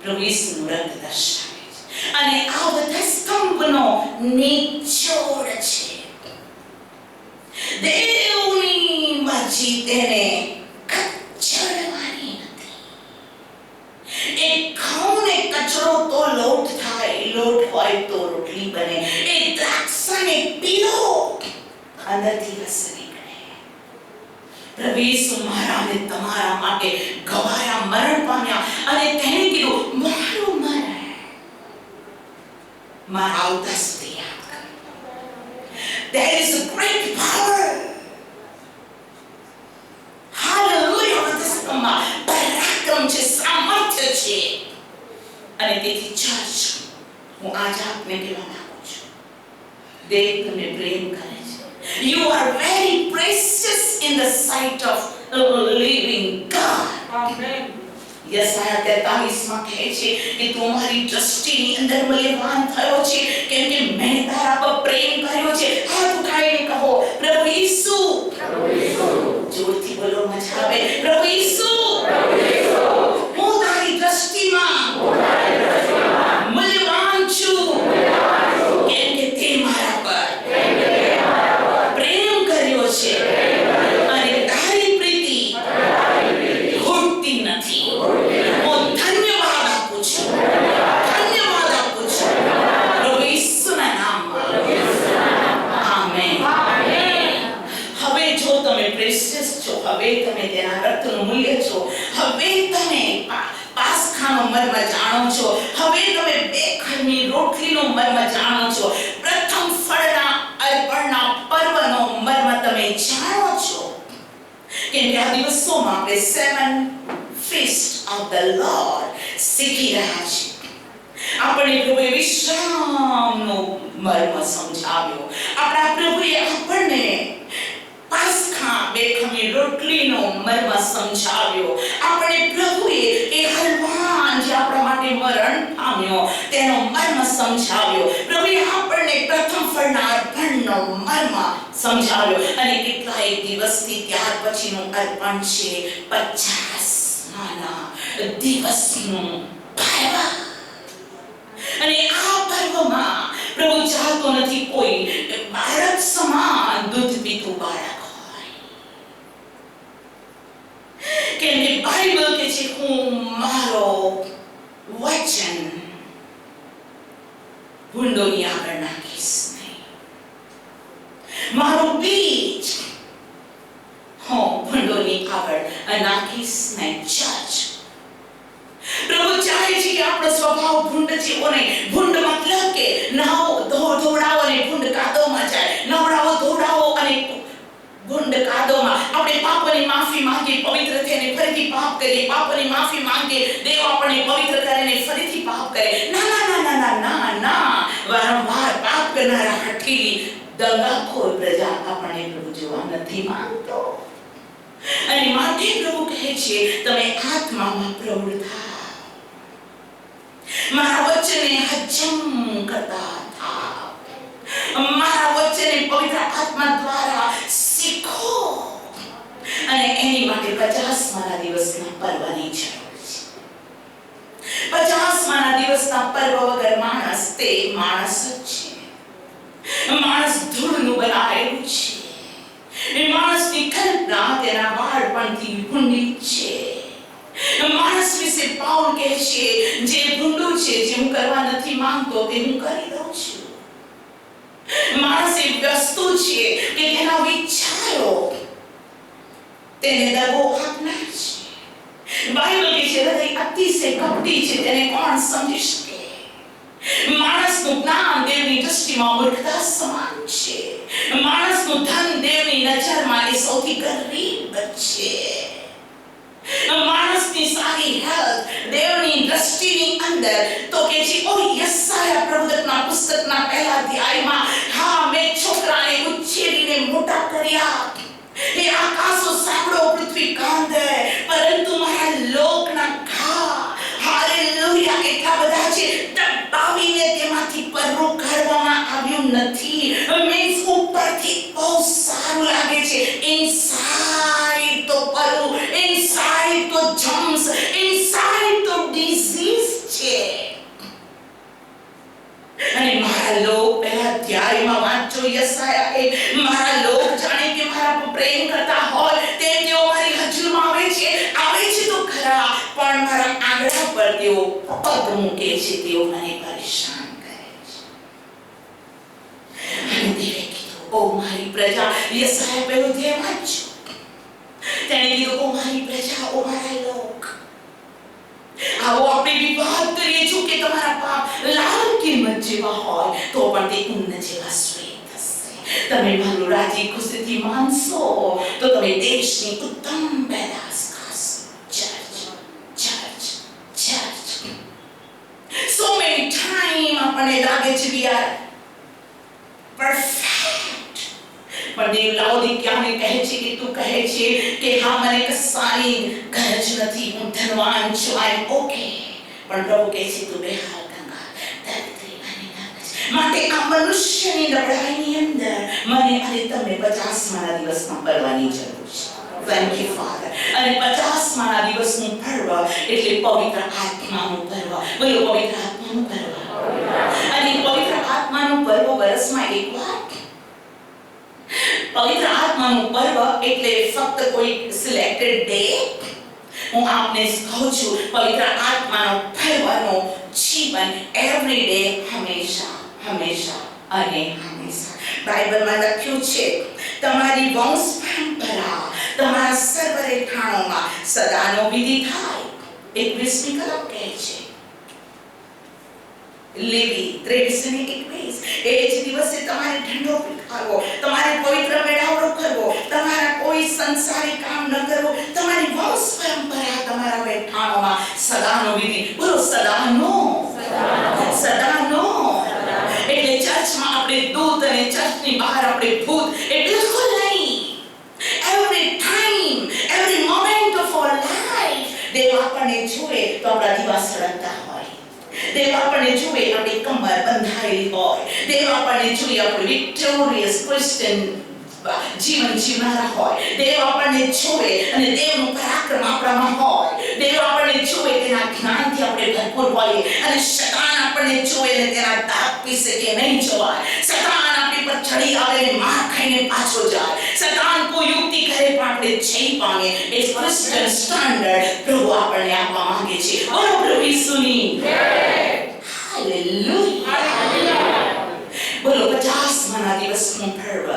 પ્રભુ ઈસુનું રક્ત દર્શાવે છે અને આ બધા સ્તંભનો નિચોડ છે. દેવની મરજી તેને કચડવાની નથી. એ ઘઉંને કચરો તો લોટ થાય, લોટ હોય તો રોટલી બને. એ દ્રાક્ષને પીલો અંદરથી રસ નીકળે. પ્રભુ ઈસુ મારા અને તમારા માટે ગવાયા, મરણ પામ્યા અને તેને કીધું મારું મરણ મારા આવતા સુધી યાદ કરો. There is a great power. Hallelujah. વચસ્તંભમાં પરાક્રમ છે, સામર્થ્ય છે. અને તેથી ચર્ચ, હું આજ આપને કહેવા માંગુ છું, દેવ તમને પ્રેમ કરે છે. You are very precious in the sight of the living God. Amen. યશાયા 43 કહે છે કે તું મારી દ્રષ્ટિની અંદર મૂલ્યવાન થયો છે, કેમ કે મેં તારા પર પ્રેમ કર્યો છે. હાથ ઉઠાવીને કહો, પ્રભુ ઈસુ. જોરથી બોલો, મજા આવે. પ્રભુ ઈસુ, હું તારી દ્રષ્ટિમાં મૂલ્યવાન છું, કેમ કે તે મારા પર પ્રેમ કર્યો છે અને તારી પ્રીતિ ઘૂટતી નથી. હું ધન્યવાદ આપું છું, ધન્યવાદ આપું છું પ્રભુ ઈસુના નામમાં. આમેન. હવે જો તમે પ્રેશિયસ છો, હવે તમે તેના રક્તનું મૂલ્ય છો, હવે તમે પાસખાનો મર્મ જાણો છો, હવે તમે બે ખરની રોટલીનો મર્મ જાણો છો, પ્રથમ ફળના અર્પણના પર્વનો મર્મ તમે જાણો છો. કેમ કે આ દિવસોમાં આપણે 7 feast of the Lord શીખી રહ્યા છીએ. આપણે પ્રભુએ વિશ્રામનો મર્મ સમજાવ્યો. આપણા પ્રભુએ આપણને પાસખા બેખમી રોટલીનો મર્મ સમજાવ્યો. આપણે પ્રભુએ એ હલવાન જે આપણા માટે મરણ પામ્યો તેનો મર્મ સમજાવ્યો. પ્રભુએ આપણને પ્રથમ ફળના અર્પણનો મર્મ સમજાવ્યો. અને કેટલાય દિવસથી ત્યાર પછીનું અર્પણ છે 50 દિવસનું પર્વ. અને આ પર્વમાં પ્રભુ ચાહતો નથી કોઈ બાળક સમાન દૂધ પીતું બાળક હોય. કેમ કે બાઇબલ કહે છે હું મારો વચન ભૂંડોની આગળ નાખીશ નહીં. મારું બીજ હું ભૂંડોની આગળ નાખીશ નહીં. ચર્ચ, પ્રભુ ચાહે છે કે આપણો સ્વભાવ ભૂંડ જેવો નહીં. ભૂંડ મતલબ કે ધોડાવો અને ભૂંડ કાદવમાં જાય, નવડાવો ધોડાવો અને ભૂંડ કાદવમાં. આપણે પાપની માફી માંગીએ, પવિત્ર થઈને ફરીથી પાપ કરીએ, પાપની માફી માંગીએ, દેવ આપણને પવિત્ર કરીને ફરીથી પાપ કરે. ના ના ના ના ના ના ના, વારંવાર પાપ કરનારા હઠીલી દગાખોર પ્રજા આપણને પ્રભુ જોવા નથી માંગતો. અને માટે પ્રભુ કહે છે તમે આત્મામાં પ્રવૃત્ત થાઓ, મારા વચનને હજમ કરતા થાઓ, મારા વચનને પવિત્ર આત્મા દ્વારા શીખો. અને એની માટે 50માના દિવસના પર્વની જરૂર છે. 50માના દિવસના પર્વ વગર માણસ તે માણસ જ છે. માણસ ધૂળનું બનાવેલું છે. એ માણસની કલ્પના તેના બાળપણથી ભૂંડી છે. માણસ વિશે પાઉલ કહે છે જે ભૂંડું છે, જે હું કરવા નથી માંગતો તે હું કરી દઉં છું. માણસ એ વસ્તુ છે કે તેના વિચારો તેને દગો આપનાર છે. બાઇબલ કહે છે હૃદય અતિશય કપટી છે, તેને કોણ સમજી શકે. માણસ માણસનું જ્ઞાન દેવની દ્રષ્ટિમાં મૂર્ખતા સમાન છે. માણસનું ધન દેવની નજરમાં એ સૌથી ગરીબ છે. માણસની સારી હેલ્થ દેવની દ્રષ્ટિની અંદર તો કે છે યશાયા પ્રવક્તાના પુસ્તકના પહેલા અધ્યાયમાં, હા, મેં છોકરાને ઉછેરીને મોટા કર્યા. એ આકાશો સાંભળો, પૃથ્વી કાંદે, પરંતુ મારા લોકના ઘા, હાલેલુયા, એટલા બધા છે, દબાવીને તેમાંથી પરરું કાઢવામાં આવ્યું નથી. મીન્સ ઉપરથી બહુ સારું લાગે છે, ઇનસાઇડ તો પરરું, ઇનસાઇડ તો જમ્સ, ઇનસાઇડ તો ડિઝીઝ છે. અને મારા લોક પહેલા અધ્યાયમાં વાંચો યશાયાએ, મારા લોક જાણે કે મારા પ્રેમ કરતા હોય તેમ તેઓ મારી હજુરમાં આવે છે તો ખરા, પણ મારા આંગળા પર તેઓ પગ મૂકે છે, તેઓ મને પરેશાન કરે છે. અને દેવે કીધું, ઓ મારી પ્રજા, યશાયા પહેલો અધ્યાય વાંચો, તેણે કીધું, ઓ મારી પ્રજા, ઓ મારા લોક, આવો આપણે વિવાદ કરીએ છું કે તમારા પાપ લાલ કિંમત જેવા હોય તો પણ તે ઊન જેવા શ્વેત હશે. તમે મારું રાજી ખુશીથી માનશો તો તમે દેશની ઉત્તમ પેદાશ ખાશો. Church, church, church. So many time આપણને લાગે છે we are perfect. પણ દેવ લાઓદિક્યાને કહે છે કે તું કહે છે કે હા, મને કશાની ગરજ નથી, હું ધનવાન છું, આઈ એમ ઓકે. પણ પ્રભુ કહે છે તું બેહાલ, કંગાલ, દરિદ્રી અને નારાજ. માટે આ મનુષ્યની નબળાઈની અંદર મને અને તમને 50માના દિવસમાં પડવાની જરૂર છે. Thank you, Father. અને 50માના દિવસનું પર્વ એટલે પવિત્ર આત્માનું પર્વ. બોલો, પવિત્ર આત્માનું પર્વ. અને પવિત્ર આત્માનું પર્વ વર્ષમાં એકવાર. પવિત્ર આત્માનું પર્વ એટલે ફક્ત કોઈ સિલેક્ટેડ ડે. હું આપને કહું છું, પવિત્ર આત્માનો પર્વનો જીવન એવરી ડે, હંમેશા, હંમેશા અને હંમેશા. બાઇબલમાં લખ્યું છે, તમારી વંશ પરંપરા તમારા સર્વ રહેઠાણોમાં સદાનો વિધિ થાય. 21મી કલમ કહે છે, લેવી 23:21, એ જ દિવસે તમારે ઠંડો પીઠાવો, તમારે પવિત્ર મેળાવડો કરવો, તમારા કોઈ સંસારી કામ ન કરવું, તમારી વંશ પરંપરા તમારા રહેઠાણોમાં સદાનો વિધિ. બોલો, સદાનો, સદાનો. એટલે ચર્ચમાં આપણે દૂત અને ચર્ચની બહાર આપણે ભૂત, એ બિલકુલ નહીં. Every time, every moment of our life દેવ આપણને જુએ તો આપણા દીવા સળગતા હોય. દેવ આપણને જુએ આપણી કમર બંધાયેલી હોય. દેવ આપણને જુએ આપણે વિક્ટોરિયસ ક્રિશ્ચિયન જીવન જીવનારા હોય. દેવ આપણને જુએ અને દેવનું પરાક્રમ આપણામાં હોય. દેવ આપણને જુએ તેના જ્ઞાનથી આપણે ભરપૂર હોઈએ. અને શૈતાન આપણને જુએ અને તેના દાગ પીસે કે નહીં જવાય. શૈતાન આપણી પર ચડી આવે અને માર ખાઈને પાછો જાય. શૈતાન કોઈ યુક્તિ કરે પણ આપણે જઈ પામે. એ ક્રિશ્ચિયન સ્ટાન્ડર્ડ પ્રભુ આપણને આપવા માંગે છે. બોલો પ્રભુ ઈસુની હાલેલુયા. બોલો, 50માના દિવસનું પર્વ.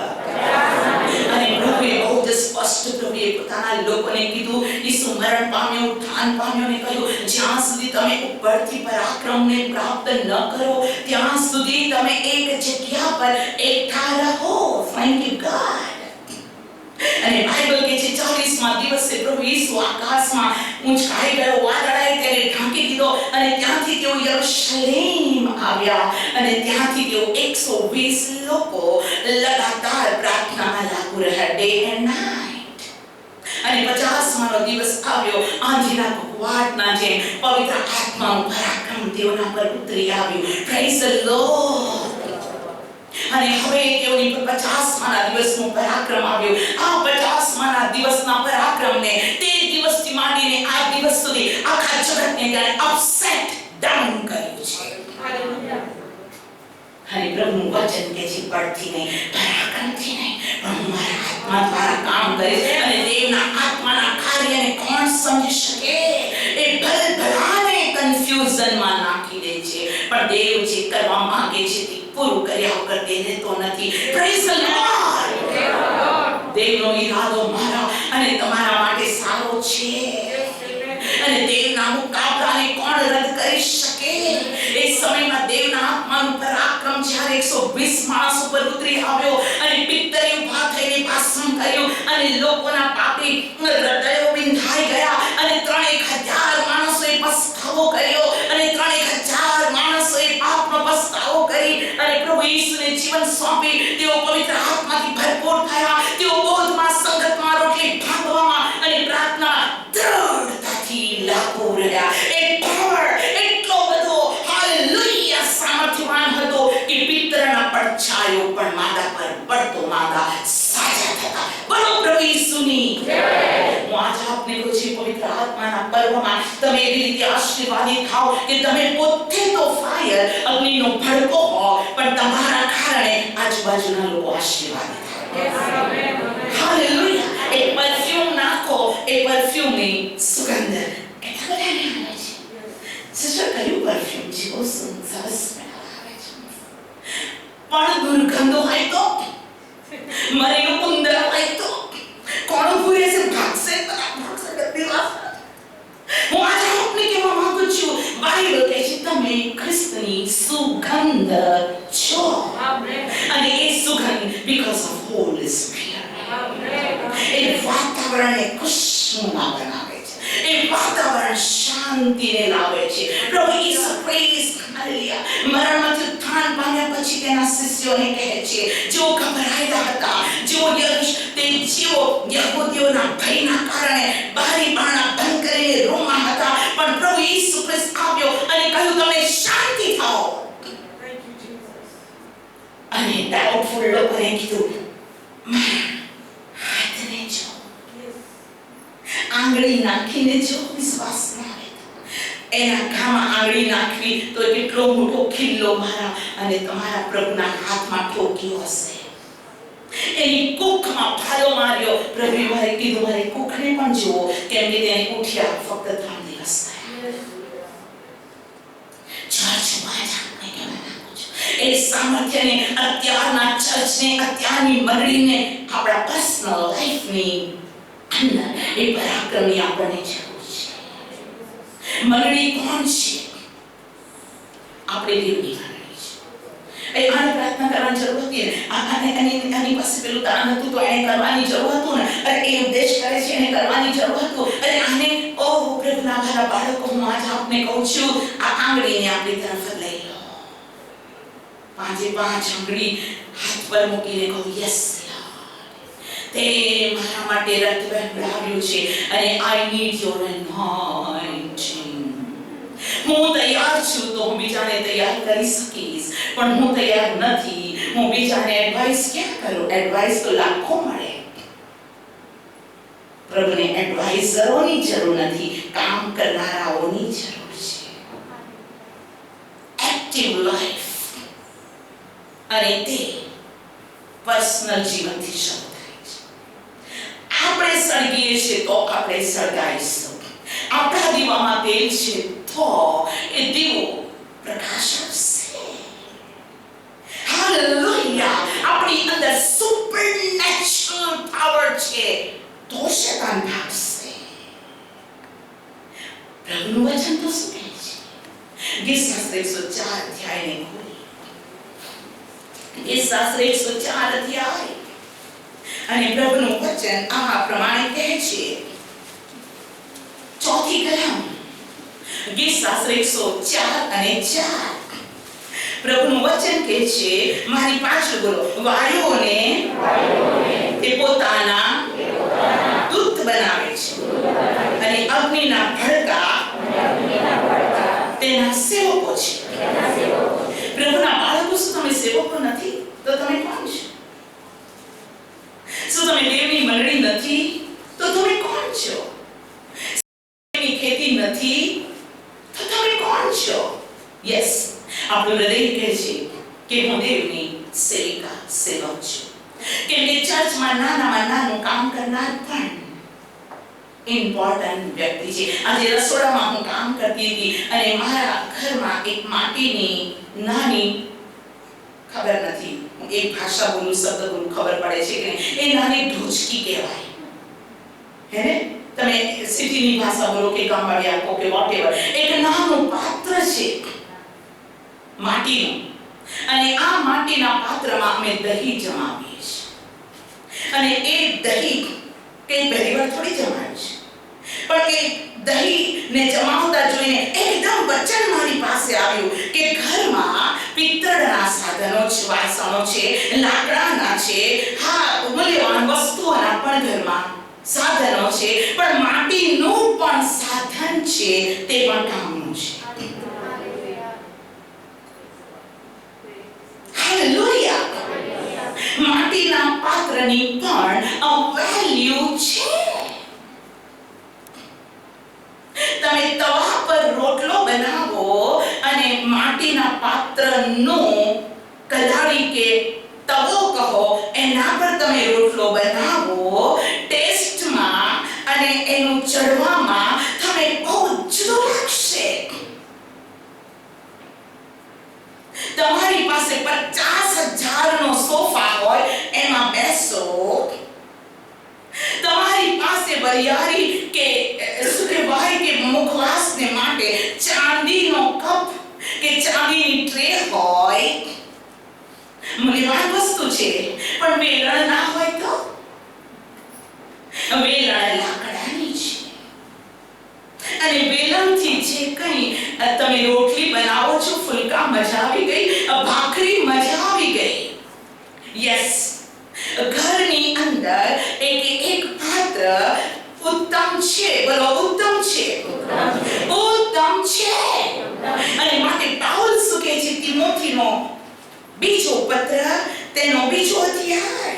અને પ્રભુએ બહુ જ સ્પષ્ટ પ્રભુએ પોતાના લોકોને કીધું, ઈસુ મરણ પામ્યો, ઉત્થાન પામ્યો ને કહ્યું, જ્યાં સુધી તમે ઉપરથી પરાક્રમને પ્રાપ્ત ન કરો ત્યાં સુધી તમે એક જગ્યા પર એકઠા રહો. Thank you God. અને બાઇબલ કહે છે 40મા દિવસે પ્રભુ ઈસુ આકાશમાં ઊંચાઈ ગયો, વાદળાએ તેને ઢાંકી દીધો અને ત્યાંથી તેઓ યરુશલેમ આવ્યા. અને ત્યાંથી તેઓ 120 લોકો લગાતાર પ્રાર્થનામાં લાગુ રહ્યા, ડે એન્ડ નાઇટ. અને 50માનો દિવસ આવ્યો, આંધીના કુકવાટના જેમ પવિત્ર આત્માનું પરાક્રમ તેઓના પર ઉતરી આવ્યું. Praise the lord. અને હવે તેઓની પર 50માના દિવસનું પરાક્રમ આવ્યું. આ 50માના દિવસના પરાક્રમને તે દિવસથી માંડીને આ દિવસ સુધી આખા જગતને ત્યારે અપસેટ ડાઉન કર્યું છે. અને પ્રભુનું વચન કે છે, પડથી નહીં, પરાક્રમથી નહીં, પણ હું મારા આત્મા દ્વારા કામ કરીશ. અને દેવના આત્માના કાર્યને કોણ સમજી શકે? એ ભલભલાને કન્ફ્યુઝનમાં નાખી દે છે. પણ દેવ જે કરવા માંગે છે તે પૂરું કર્યા વગર તેને તો નથી. Praise the lord. દેવનો ઈરાદો મારા અને તમારા માટે સારો છે. અને દેવના મુકાબલાને કોણ રદ કરી શકે? એ સમયમાં દેવના આત્માનું પરાક્રમ જ્યારે 120 માણસ ઉપર ઉતરી આવ્યો અને પિત્તરે ઊભા થઈને ભાષણ કર્યું અને લોકોના પાપી હૃદયો વિંધાઈ ગયા અને 3000 માણસોએ પસ્તાવો કર્યો અને 3000 માણસોએ પાપનો પસ્તાવો કરી અને પ્રભુ ઈસુને જીવન સોંપી તેઓ પવિત્ર આત્માથી ભરપૂર થયા. તેઓ બોધમાં, સંગતમાં, રોટલી ભાંગવામાં અને પ્રાર્થના દ્રઢતાથી લાગુ રહ્યા. એ પાવર એટલો બધો હાલેલુયા સામર્થ્યવાન હતો કે પિત્તરના પડછાયો પણ માદા પર પડતો, માદા સાજા થતા. બોલો પ્રભુ ઈસુની જય. હું આજે આપને કહું છું, પવિત્ર આત્માના પર્વમાં તમે એવી રીતે આશીર્વાદિત થાઓ કે તમે પોતે તો ફાયર, અગ્નિનો ભડકો હો, પણ તમારા કારણે આજુબાજુના લોકો આશીર્વાદિત થાય. હાલેલુયા. એ પરફ્યુમ નાખો, એ પરફ્યુમની સુગંધ કેટલા બધાને આવે છે. સિસ્ટર કયું પરફ્યુમ છે? બહુ સરસ આવે છે. પણ દુર્ગંધ હોય તો, મરેલું ઉંદર હોય તો કોણ ઉભું રહેશે? ભાગશે બધી વાત. હું આજે આપને કહેવા માંગુ છું, બાઇબલ કહે છે તમે ખ્રિસ્તની સુગંધ છો. અને એ સુગંધ because of Holy Spirit. એ વાતાવરણને ખુશનુમા બનાવે છે. એ વાતાવરણ શાંતિને લાવે છે. પ્રભુ ઈસુ પ્રેઝ હાલેલુયા મરણમાંથી ઉત્થાન પામ્યા પછી તેના શિષ્યોને કહે છે, જેઓ ગભરાયેલા હતા, જેઓ યહૂદીઓના ભયના કારણે બારી બારણા બંધ કરીને રૂમમાં હતા, પણ પ્રભુ ઈસુ ખ્રિસ્ત આવ્યો અને કહ્યું તમે શાંતિ થાઓ. અને ડાઉટફુલ લોકોને કીધું હાથને જો, આંગળી નાખીને જો, વિશ્વાસ ના આવે એના ઘામાં આંગળી નાખવી તો કેટલો મોટો ખીલ્લો મારા અને તમારા પ્રભુના હાથમાં ઠોક્યો હશે. એની કુખમાં ફાળો માર્યો. રવિવારે કીધું મારે કુખને પણ જુઓ, કેમ કે તેને ઉઠ્યા ફક્ત 3 દિવસ થયા. ચર્ચમાં જાણને કહેવા માંગુ છું, એ સામર્થ્યને અત્યારના ચર્ચને, અત્યારની મંડળીને, આપણા પર્સનલ લાઈફની અંદર એ પરાક્રમની આપણને જરૂર છે. મંડળી કોણ છે? આપણે દેવની મંડળી છે. એ આને પ્રાર્થના કરવાની જરૂર હતી ને, આની પાસે પેલું દાન હતું તો એને કરવાની જરૂર હતું ને, અરે એ ઉપદેશ કરે છે એને કરવાની જરૂર હતું, અરે આને ઓહ પ્રભુના મારા બાળકો, હું આજે આપને કહું છું, આ આંગળીને આપણી તરફ લઈ લો. 5 આંગળી હાથ પર મૂકીને કહો, યસ તે મારા માટે રક્ત વહેવડાવ્યું છે અને આઈ નીડ યોર અનોઇન્ટિંગ. હું તૈયાર છું તો હું બીજાને તૈયાર કરી શકીશ, પણ હું તૈયાર નથી. હું બીજાને એડવાઇસ ક્યાં કરું? એડવાઇસ તો લાખો મળે. પ્રભુને એડવાઇઝરોની જરૂર નથી, કામ કરનારાઓની જરૂર છે. એક્ટિવ લાઈફ અને તે પર્સનલ જીવનથી શરૂ. આપણે સળગીએ છીએ તો આપણે સળગાઈશું. આપણા દીવામાં તેલ છે તો એ દીવો પ્રકાશ આપશે. હાલેલુયા. આપણી અંદર સુપરનેચરલ પાવર છે તો શૈતાન ભાગશે. પ્રભુનું વચન તો શું કહે છે? ગીતશાસ્ત્ર 104 અધ્યાયને ખોલી. ગીતશાસ્ત્ર 104 અધ્યાય અને પ્રભુનું વચન આ પ્રમાણે કહે છે. 4th કલમ ગીતશાસ્ત્ર 104 અને 4. પ્રભુનું વચન કહે છે, મારી પાછળ બોલો, વાયુઓને તે પોતાના દૂત બનાવે છે અને અગ્નિના ભડકા તેના સેવકો છે. પ્રભુના બાળકો, શું તમે સેવકો નથી? તો તમે કોણ છો? શું તમે દેવની મંડળી નથી? તો તમે કોણ છો? દેવની ખેતી નથી? તો તમે કોણ છો? યસ, આપણું હૃદય કહે છે કે હું દેવની સેવિકા, સેવક છું. કેમ કે ચર્ચમાં નાનામાં નાનું કામ કરનાર પણ ઇમ્પોર્ટન્ટ વ્યક્તિ છે. આજે રસોડામાં હું કામ કરતી હતી અને મારા ઘરમાં એક માટીની નાની, ખબર નથી એક ભાષા બોલું, શબ્દ બોલું, ખબર પડે છે કે એ નાની ઢોચકી કહેવાય, હે ને? તમે સિટીની ભાષા બોલો કે ગામવાળિયા કો કે વોટેવર, એક નાનું પાત્ર છે માટીનું, અને આ માટીના પાત્રમાં અમે દહીં જમાવીએ છીએ. અને એ દહીં કઈ પહેલી વાર થોડી જમાવ્યું છે, પણ એ દહીંને જમાવતા જોઈને એકદમ વચન મારી પાસે આવ્યું કે ઘરમાં પિત્તળના સાધનો છે, વાસણો છે, લાકડાના છે, હા મૂલ્યવાન વસ્તુઓના પણ ઘરમાં સાધનો છે, પણ માટીનું પણ સાધન છે, તે પણ કામનું છે. હાલેલુયા. માટીના પાત્રની પણ વેલ્યુ છે. તમે તવા પર રોટલો બનાવો અને માટીના પાત્રનો કલાડી કે તવો કહો, એના પર તમે રોટલો બનાવો, ટેસ્ટમાં અને એનું ચડવામાં તમે બહુ જુદું લાગશે. તમારી પાસે 50,000 નો સોફા હોય, એમાં બેસો. તમારી પાસે વરિયાળી કે સુકેવાય કે મુખવાસને માટે ચાંદીનો કપ કે ચાંદીની ટ્રે હોય, મૂલ્યવાન વસ્તુ છે, પણ વેલણ ના હોય તો? વેલણ લાકડાની છે, અને વેલણથી જે કંઈ તમે રોટલી બનાવો છો, ફુલકા મજા આવી ગઈ, ભાખરી મજા આવી ગઈ. યસ, ઘરની અંદર એક પાત્ર ઉત્તમ છે. બોલો ઉત્તમ છે, ઉત્તમ છે. અને માટે પાઉલ શું કહે છે? તિમોથીનો બીજો પત્ર, તેનો બીજો અધ્યાય.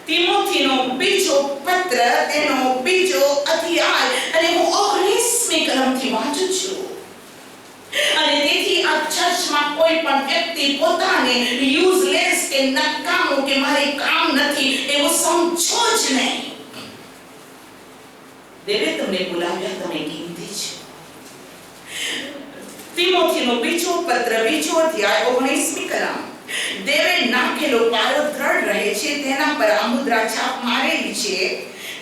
તિમોથીનો બીજો પત્ર, તેનો બીજો અધ્યાય, અને હું 19મી કલમથી વાંચું છું. અને તેથી આ ચર્ચમાં કોઈ પણ વ્યક્તિ પોતાને યુઝલેસ કે નકામું કે મારે કામ નથી એવું સમજો જ નહીં. દેવે તમને બોલાવ્યા, તમે કિંમતી છો. તિમોથીનો બીજો પત્ર, બીજો અધ્યાય, 19મી કલમ. દેવે નાખેલો પાયો દ્રઢ રહે છે, તેના પર આ મુદ્રા છાપ મારેલી છે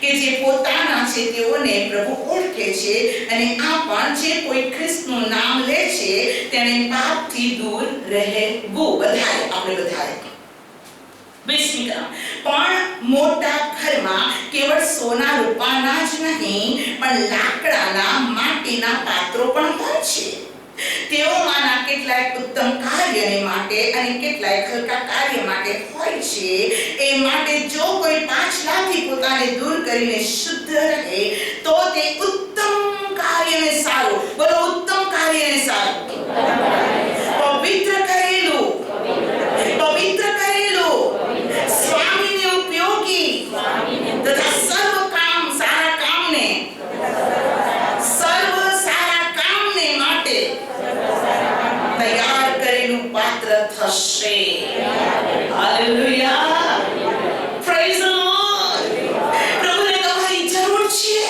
કે જે પોતાના છે તેઓને પ્રભુ ઓળખે છે, અને આ પણ જે કોઈ ખ્રિસ્તનું નામ લે છે તેને પાપથી દૂર રહેવું. બધાએ આપણે બધાએ 20મી કલમ. પણ મોટા ઘરમાં કેવળ સોના રૂપાના જ નહીં, પણ લાકડાના, માટીના પાત્રો પણ હોય છે. તેઓમાંના કેટલાક ઉત્તમ કાર્યને માટે અને કેટલાક હલકા કાર્ય માટે હોય છે. એ માટે જો કોઈ પાછલાથી પોતાને દૂર કરીને શુદ્ધ રહે તો તે ઉત્તમ કાર્યને સારું, બોલો ઉત્તમ કાર્યને સારું, પવિત્ર કરેલું, સ્વામીને ઉપયોગી તથા સર્વ સારા કામને માટે તૈયાર કરેલું પાત્ર થશે. હાલેલુયા. Praise the lord. પ્રભુને તમારી જરૂર છે,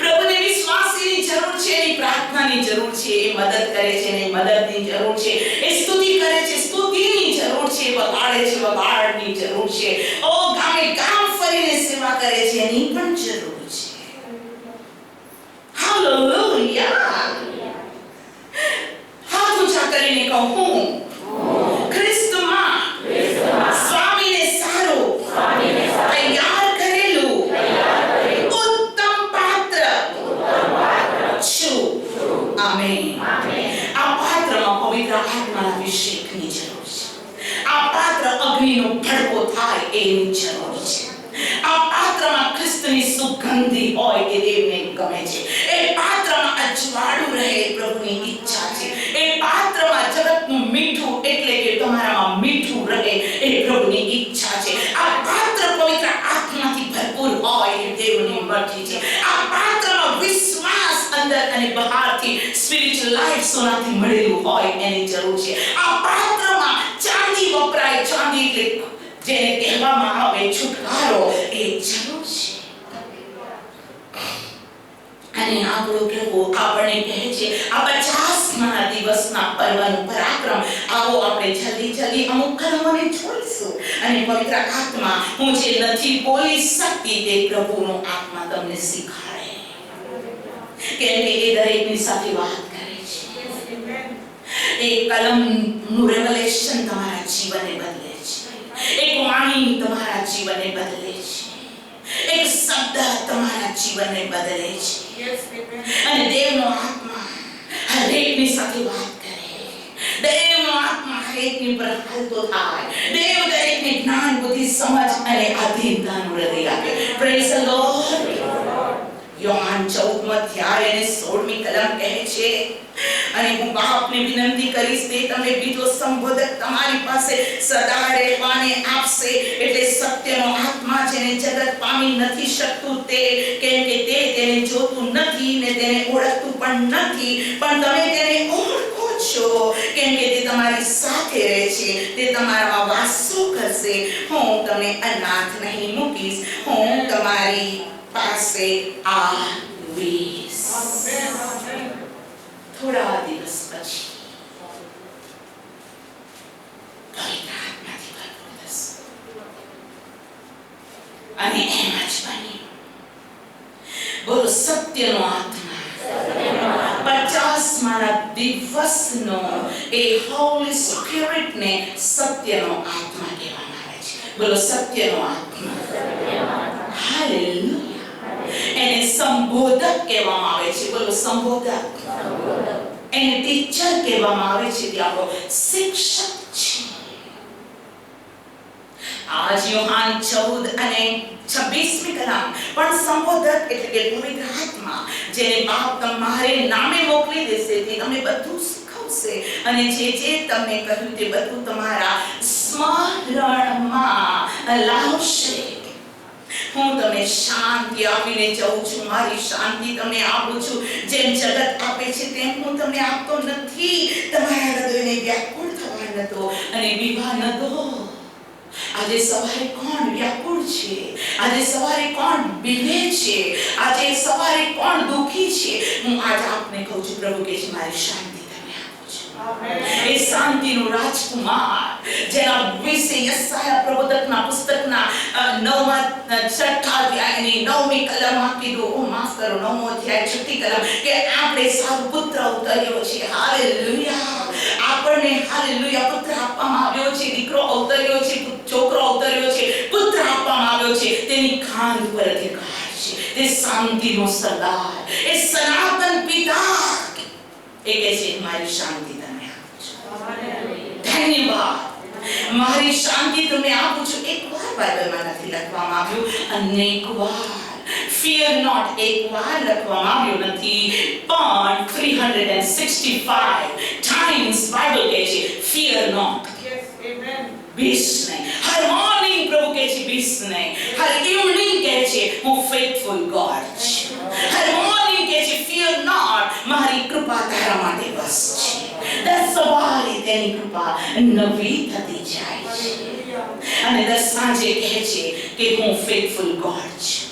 પ્રભુને વિશ્વાસની જરૂર છે, એની પ્રાર્થનાની જરૂર છે, એ મદદ કરે છે, એની મદદની જરૂર છે, એ સ્તુતિ કરે છે, સ્તુતિની જરૂર છે, વગાડે છે, વગાડની જરૂર છે, ઓ ગામે ગામ ફરીને સેવા કરે છે, એની પણ જરૂર છે. હાલેલુયા. હાથ ઊંચા કરીને કહું, ખ્રિસ્તમાં સ્વામીને સારું તૈયાર કરેલું ઉત્તમ પાત્ર છું. આમેન. આ પાત્રમાં પવિત્ર આત્માના અભિષેકની જરૂર છે. આ પાત્ર અગ્નિનો ભડકો થાય એની જરૂર છે. આ પાત્રમાં ખ્રિસ્તની સુગંધી હોય એ દેવને ગમે છે. એ પાત્રમાં અજવાળું રહે પ્રભુની ઈચ્છા છે. એ પાત્રમાં જગતનું મીઠું એટલે કે તમારામાં મીઠું રહે એ પ્રભુની ઈચ્છા છે. આ પાત્ર પવિત્ર આત્માથી ભરપૂર હોય એ દેવની મરજી છે. આ પાત્રમાં વિશ્વાસ અંદર અને બહારથી સ્પિરિચ્યુઅલ લાઈફ સોનાથી મળેલું હોય એની જરૂર છે. આ પાત્રમાં ચાંદી વપરાય, ચાંદી એટલે જેને કહેવામાં આવે છુટકારો, એ જરૂર છે. અને આપણો કેવો આપણે કહે છે આ 50મા દિવસના પર્વનું પરાક્રમ આવો આપણે જલ્દી અમુક કર્મોને છોડીશું અને પવિત્ર આત્મા હું જે નથી બોલી શકતી તે પ્રભુનો આત્મા તમને શીખવાડે કેમ કે એ દરેકની સાથે વાત કરે છે એક કલમનું રેવલેશન તમારા જીવનને બદલે છે એક વાણી તમારા જીવનને બદલે છે એક શબ્દ તમારા જીવનને બદલે છે અને દેવનો આત્મા હરેકની સાથે વાત કરે દેવનો આત્મા હરેકની પર હાલતો થાય દેવ દરેકને જ્ઞાન બુદ્ધિ સમજ અને અધીનતાનું હૃદય આપે પ્રેઝ ધ લોર્ડ યોહાન 14મો અધ્યાય અને 16મી કલમ કહે છે અને હું બાપને વિનંતી કરીશ તે તમને બીજો સંબોધક તમારી પાસે સદા રહેવાને આપશે એટલે સત્યનો આત્મા જેને જગત પામી નથી શકતું તે કેમ કે તે તેને જોતું નથી ને તેને ઓળખતું પણ નથી પણ તમે તેને ઓળખો છો કેમ કે તે તમારી સાથે રહે છે તે તમારામાં વાસો કરશે હું તમને અનાથ નહીં મૂકીશ હું તમારી પાસે આવીશ થોડા દિવસ પછી પવિત્ર આત્માથી ભરપૂર થશે અને એમ જ બન્યું બોલો સત્યનો આત્મા 50મા દિવસનો એ હોલી સ્પિરિટને સત્યનો આત્મા કહેવામાં આવે છે બોલો સત્યનો આત્મા હાલેલુયા એને સંબોધક કહેવામાં આવે છે બોલો સંબોધક એને ટીચર કહેવામાં આવે છે તે આપણો શિક્ષક છે આજ યોહાન 14 અને 26મી કલમ પણ સંબોધક એટલે કે પવિત્ર આત્મા જેને બાપ તમારે નામે મોકલી દેશે તે તમને બધું શીખવશે અને જે તમને કહ્યું તે બધું તમારા સ્મરણમાં લાવશે હું તમને શાંતિ આપીને જાઉં છું મારી શાંતિ તમને આપું છું જેમ જગત આપે છે તેમ હું તમને આપતો નથી તમારા હૃદયને વ્યાકુળ થવા ન દો અને બીવા ન દો આજે સવારે કોણ વ્યાકુળ છે આજે સવારે કોણ બીવે છે આજે સવારે કોણ દુખી છે હું આજ આપને કહું છું પ્રભુ કે છે મારી શાંતિ એ શાંતિનો રાજકુમાર જેના વિશે યશાયા પ્રબોધકના પુસ્તકના 6ઠા અધ્યાયની 9મી કલમમાં કીધું માફ કરો 9મો અધ્યાય 6ઠી કલમ કે આપણે સારું પુત્ર અવતર્યો છે હાલેલુયા આપણને હાલેલુયા પુત્ર આપવામાં આવ્યો છે દીકરો અવતર્યો છે છોકરો અવતર્યો છે પુત્ર આપવામાં આવ્યો છે તેની ખાન ઉપર અધિકાર છે તે શાંતિનો સરદાર એ સનાતન પિતા એ કહે છે મારી શાંતિ તમે આપો છો ધન્યવાદ મારી શાંતિ તમે આપો છો એક વાર બાઇબલમાં નથી લખવામાં આવ્યું અનેક વાર fear not એક વાર લખવામાં આવ્યું નથી પણ 365 times બાઇબલ કહે છે fear not yes amen બીસ નહીં હર મોર્નિંગ પ્રભુ કહે છે બીસ નહીં હર ઇવનિંગ કહે છે હું ફેithful God છું હર મોર્નિંગ કહે છે fear not મારી કૃપા તારા માટે બસ છે દર સવારે તેની કૃપા નવી થતી જાય છે અને દર સાંજે કહે છે કે હું ફેithful God છું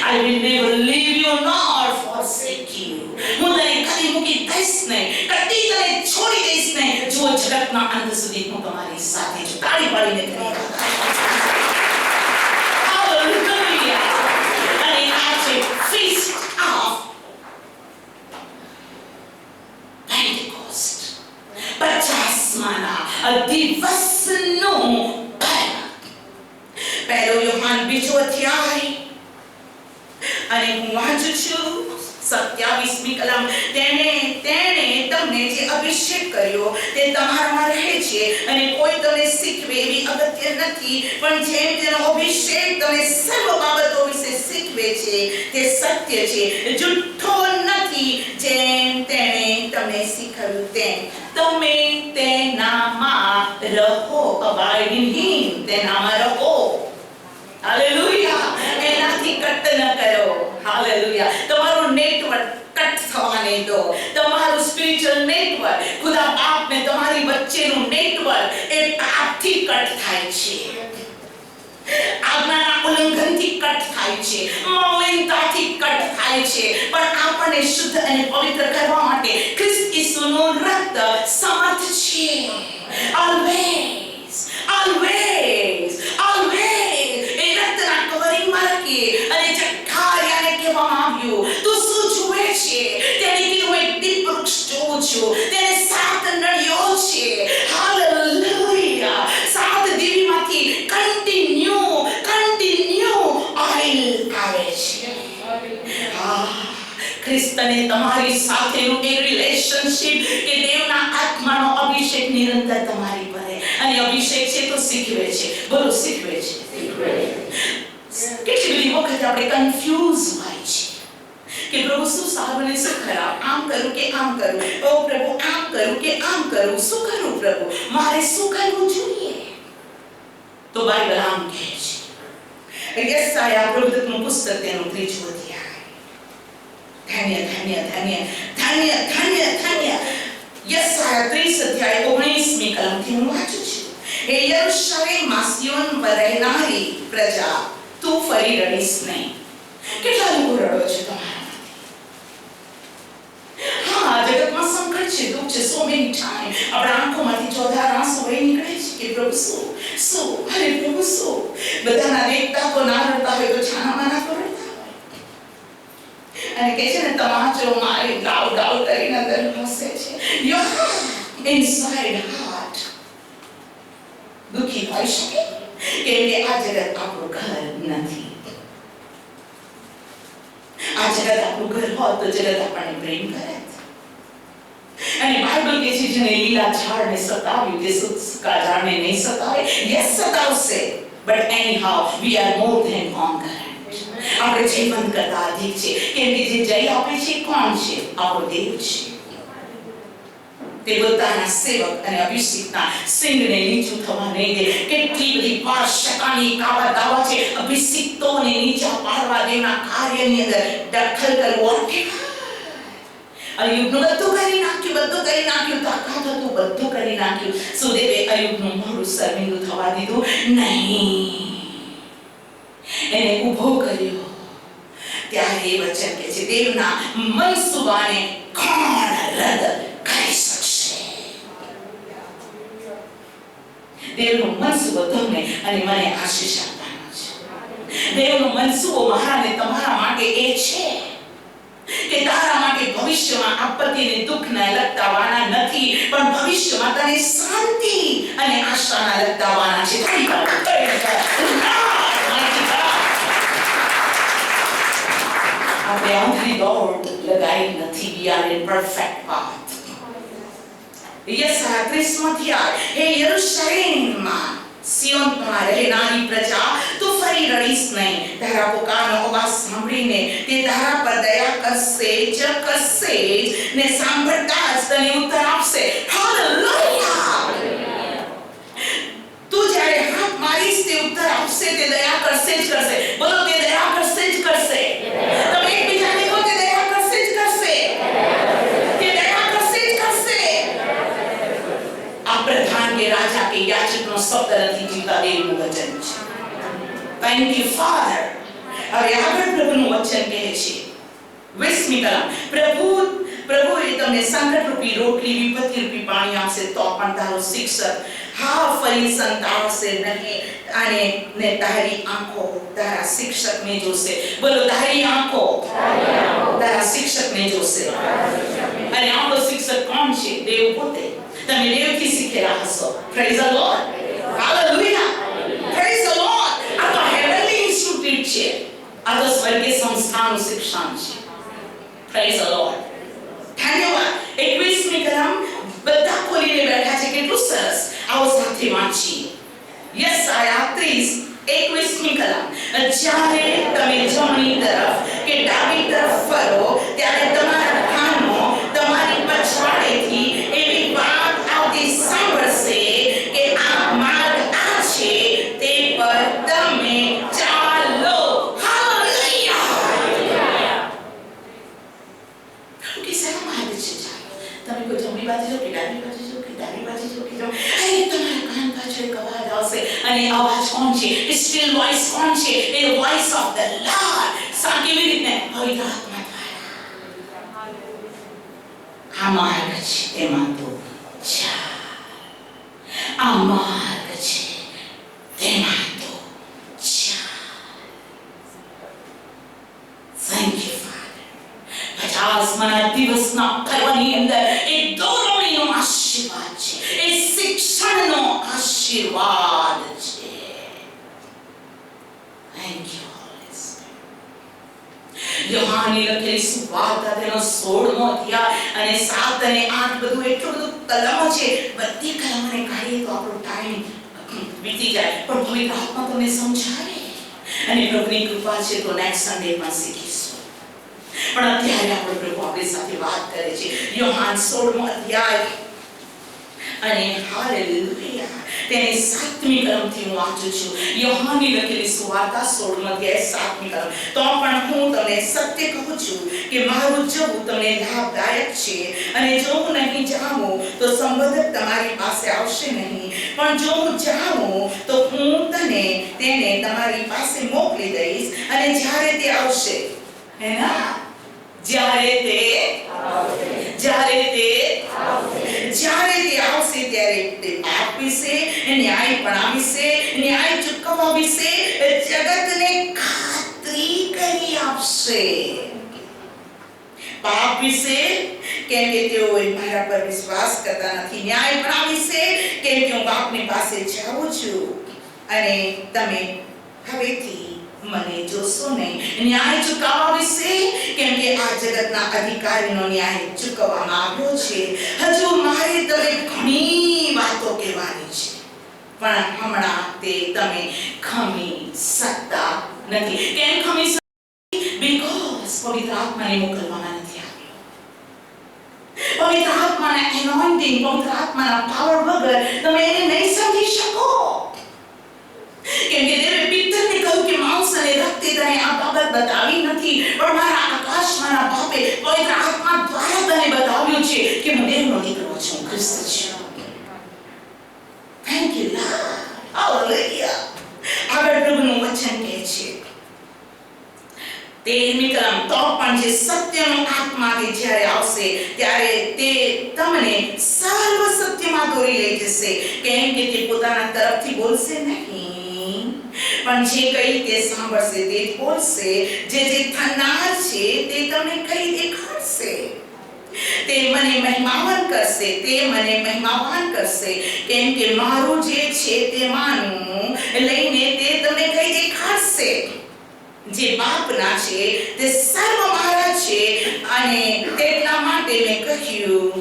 I will never leave you nor forsake you હું તને કદી મૂકી દઈશ નહીં કદી તને છોડી દઈશ નહીં જો જગતના અંત સુધી હું તમારી સાથે છું તાળી પાડીને કહી હાલેલુયા અને આજે feast of Pentecost 50મા દિવસનો પહેલો યોહાન 2જો અધ્યાય અને હું વાંચું છું 27મી કલમ તેને તમને જે અભિષેક કર્યો તે તમારામાં રહે છે અને કોઈ તમને શીખવે એવી અગત્ય નથી પણ જેમ તેનો અભિષેક તમને સર્વ બાબતો વિશે શીખવે છે તે સત્ય છે જૂઠો નથી જેમ તેણે તમને શીખવ્યું તેમ તમે તેનામાં રહો abide in him તેનામાં રહો હાલેલુયા એનાથી કટ ન કરો હાલેલુયા તમારું નેટવર્ક કટ થવાને દો તમારું સ્પિરિચ્યુઅલ નેટવર્ક ખુદા બાપને તમારી વચ્ચેનું નેટવર્ક એ પાપથી કટ થાય છે આજ્ઞાના ઉલ્લંઘનથી કટ થાય છે, મલિનતાથી કટ થાય છે, પણ આપણને શુદ્ધ અને પવિત્ર કરવા માટે ખ્રિસ્ત ઈસુનું રક્ત સમર્થ છે. ઓલવેઝ ઓલવેઝ ઓલવેઝ એ રક્તના કવરિંગમાં રાખીએ અને જકારિયાને કહેવામાં આવ્યું, તું શું જુએ છે? તેને કીધું, એક દીપ વૃક્ષ જોઉં છું, તેને 7 નળીઓ છે. હાલેલુયા! 7 દીવીમાંથી કન્ટિન્યુ ઓઇલ આવે છે. ખ્રિસ્તને તમારી સાથેનું એ રિલેશનશિપ કે દેવના આત્માનો અભિષેક નિરંતર તમારી પર છે. અને અભિષેક છે તો શીખવે છે. બોલો, શીખવે છે. કેટલી બધી વખત આપણે કન્ફ્યુઝ હોય છે કે પ્રભુ શું સારું ને શું ખરાબ, આમ કરું કે આમ કરું, ઓ પ્રભુ આમ કરું કે આમ કરું, શું કરું પ્રભુ, મારે શું કરવું જોઈએ? તો બાઇબલ આમ કહે છે, યશાયા પ્રવક્તાનું પુસ્તક તેનું 3 અધ્યાય. ધન્ય ધન્ય ધન્ય ધન્ય ધન્ય ધન્ય યશાયા 30 અધ્યાય 19મી કલમથી હું વાંચું છું. હે યરૂશલેમમાં સિયોન પર રહેનારી પ્રજા, તું ફરી રડીશ નહીં. કેટલા લોકો રડો છે તમારા? હા, જગતમાં સંકટ છે, દુઃખ છે, so many time આપણા આંખોમાંથી ચોધાર આંસુ વહી નીકળે છે કે પ્રભુ શું અરે પ્રભુ શું. બધાના દેખતા તો ના રડતા હોય તો છાનામાના તો રડતા હોય. અને કહે છે ને, તમાચો મારી ગાવ ગાવ કરીને અંદર હસે છે. યોર ઇનસાઇડ હાર્ટ દુઃખી હોય શકે, કેમ કે આ જગત આપણું ઘર નથી. આ જગત આપણું ઘર હોત તો જગત આપણને પ્રેમ કરે. અને બાઇબલ કહે છે, જેને લીલા ઝાડને સતાવ્યું તે સૂકા ઝાડને નહીં સતાવે. યસ, સતાવશે, but anyhow we are more than concurrent. આપણે જીવન કરતા અધિક છે, કેમ કે જે જય આપે છે કોણ છે? આપણો દેવ છે. તે પોતાના સેવક અને અભિષેકના સિંગને નીચું થવા નહીં દે. કેટલી બધી વાર શેતાની કાવા દાવા છે અભિષિક્તોને નીચા પાડવા, દેવના કાર્યની અંદર દખલ કરવો. અયુબનું બધું કરી નાખ્યું, તાકાત હતું બધું કરી નાખ્યું. સુદેવે અયુબનું મોઢું શર્મિંદુ થવા દીધું નહીં, એને ઊભો કર્યો. ત્યારે એ વચન કહે છે, દેવના મનસુબાને કોણ રદ કરી શકશે? દેવનો મનસુબો તમને અને મને આશીષ આપવાનો છે. દેવનો મનસુબો મારા ને તમારા માટે એ છે કે તારા માટે ભવિષ્યમાં આપત્તિ અને દુઃખના લગતાવાના નથી, પણ ભવિષ્યમાં તને શાંતિ અને આશાના લગતાવાના છે. આપણે આંધળી દોડ લગાઈ નથી. We are in perfect path. યશાયા 30 અધ્યાય. હે યરૂશલેમમાં સિયોનમાં રહેનારી પ્રજા, તું ફરી રડીશ નહીં. તારા પુકારનો અવાજ સાંભળીને તે તારા પર દયા કરશે જ ને સાંભળતા જ તને ઉત્તર આપશે. હાલેલુયા! તું જ્યારે હાથ મારીશ તે ઉત્તર આપશે, તે દયા કરશે જ કરશે. બોલો, તે દયા કરશે જ કરશે. તમે એકબીજાને કહો, તે દયા કરશે જ કરશે. તે દયા કરશે જ કરશે. આ પ્રધાન કે રાજા કે યાચકનો શબ્દ નથી, જીવતા દેવનું વચન છે. Thank you father. હવે આગળ પ્રભુનું વચન કહે છે 20મી કલમ. પ્રભુએ તમને સંકટ રૂપી રોટલી, વિપત્તિ રૂપી પાણી આપશે, તો પણ તારો શિક્ષક હા ફરી સંતાવશે નહીં, અને ને તારી આંખો તારા શિક્ષકને જોશે. બોલો, તારી આંખો તારા શિક્ષકને જોશે. અને આપણો શિક્ષક કોણ છે? દેવ પોતે. તમે દેવથી શીખેલા હશો. Praise the lord. Hallelujah. Praise the lord. આ તો હેવનલી ઇન્સ્ટિટ્યૂટ છે. આ તો સ્વર્ગીય સંસ્થાનું શિક્ષણ છે. Praise the lord. ધન્યવાદ. 21મી કલમ બધા ખોલીને બેઠા છે. કેટલું સરસ. આવો સાથે વાંચીએ. યશાયા 30:21મી કલમ. જ્યારે તમે જમણી તરફ કે ડાબી તરફ ફરો, ત્યારે તમારા કાનો તમારી પછાડેથી એવી વાત આવતી સાંભળશે કે આ માર્ગ આ છે, તે પર તમે ચાલો. હાલેલુયા! કે શેનો માર્ગ છે? તમે કોઈ જમણી બાજુ જો કે ડાબી બાજુ જો કે ડાબી બાજુ જો કે અરે તમારા કાન બાજુ સચોટ અવાજ આવશે અને અવાજ કોણ છે? એ સ્ટીલ વોઇસ કોણ છે? એ વોઇસ ઓફ ધ લોર્ડ. કેવી રીતે? પવિત્ર આત્મા દ્વારા. આ માર્ગ છે તેમાં તો ચાલ. આ માર્ગ છે તેમાં તો ચાલ. Thank you father. 50 દિવસના પર્વની અંદર એ દોરણીનો આશીર્વાદ છે, એ શિક્ષણનો આશીર્વાદ છે. Thank you. યોહાનની લખેલી સુવાર્તા તેનો 16મો અધ્યાય અને 7 અને 8 બધું એટલું બધું કલમો છે. બધી કલમોને કાઢીએ તો આપણો ટાઈમ વીતી જાય, પણ પવિત્ર આત્મા તમને સમજાવે અને પ્રભુની કૃપા છે તો નેક્સ્ટ સન્ડે માં શીખીશું. પણ અત્યારે આપણો પ્રભુ આપણી સાથે વાત કરે છે. યોહાન 16મો અધ્યાય અને હાલેલુયા તેની 7મી કલમથી હું વાંચું છું. યોહાનની લખેલી સુવાર્તા 16મો અધ્યાય 7મી કલમ. તો પણ હું તમને સત્ય કહું છું કે મારું જવું તમને લાભદાયક છે, અને જો હું નહીં જાઉં તો સંબંધક તમારી પાસે આવશે નહીં, પણ જો હું જાઉં તો હું તેને તમારી પાસે મોકલી દઈશ. અને જ્યારે તે આવશે, હે ના, જ્યારે તે આવશે ત્યારે તે પાપ વિશે, ન્યાયપણા વિશે, ન્યાય ચૂકવવા વિશે જગતને ખાતરી કરી આપશે. પાપ વિશે કેમ કે તેઓ મારા પર વિશ્વાસ કરતા નથી. ન્યાયપણા વિશે કેમ કે હું બાપની પાસે જાઉં છું અને તમે હવેથી મને જોશો નહીં. ન્યાય ચૂકવવા વિશે કેમ કે આ જગતના અધિકારીનો ન્યાય ચૂકવવામાં આવ્યો છે. હજુ મારે તમે ઘણી વાતો કહેવાની છે, પણ હમણાં તે તમે ખમી શકતા નથી. કેમ ખમી શકતા? બીકોઝ પવિત્ર આત્માને મોકલવામાં નથી આવ્યો. પવિત્ર આત્માના એનોઇન્ટિંગ, પવિત્ર આત્માના પાવર વગર તમે એને નહીં સમજી શકો. કેમ કે દેવે પિત્તરને કહ્યું કે માંસ અને રક્તે તને આ બાબત બતાવી નથી, પણ મારા આકાશમાંના બાપે પવિત્ર આત્મા દ્વારા તને બતાવ્યું છે કે હું દેવનો દીકરો છું, ખ્રિસ્ત છું. Thank you lord. હાલેલુયા. આગળ પ્રભુનું વચન કહે છે 13મી કલમ. તો પણ જે સત્યનો આત્મા તે જ્યારે આવશે ત્યારે તે તમને સર્વ સત્યમાં દોરી લઈ જશે. કેમ કે તે પોતાના તરફથી બોલશે નહીં, પણ જે કઈ તે સાંભળશે તે બોલશે. જે થનાર છે તે તમને કઈ દેખાડશે. તે મને મહિમાવાન કરશે, કેમ કે મારું જે છે તે માનું લઈને તે તમને કઈ દેખાડશે. જે બાપના છે તે સર્વ મારા છે, અને તેટલા માટે મેં કહ્યું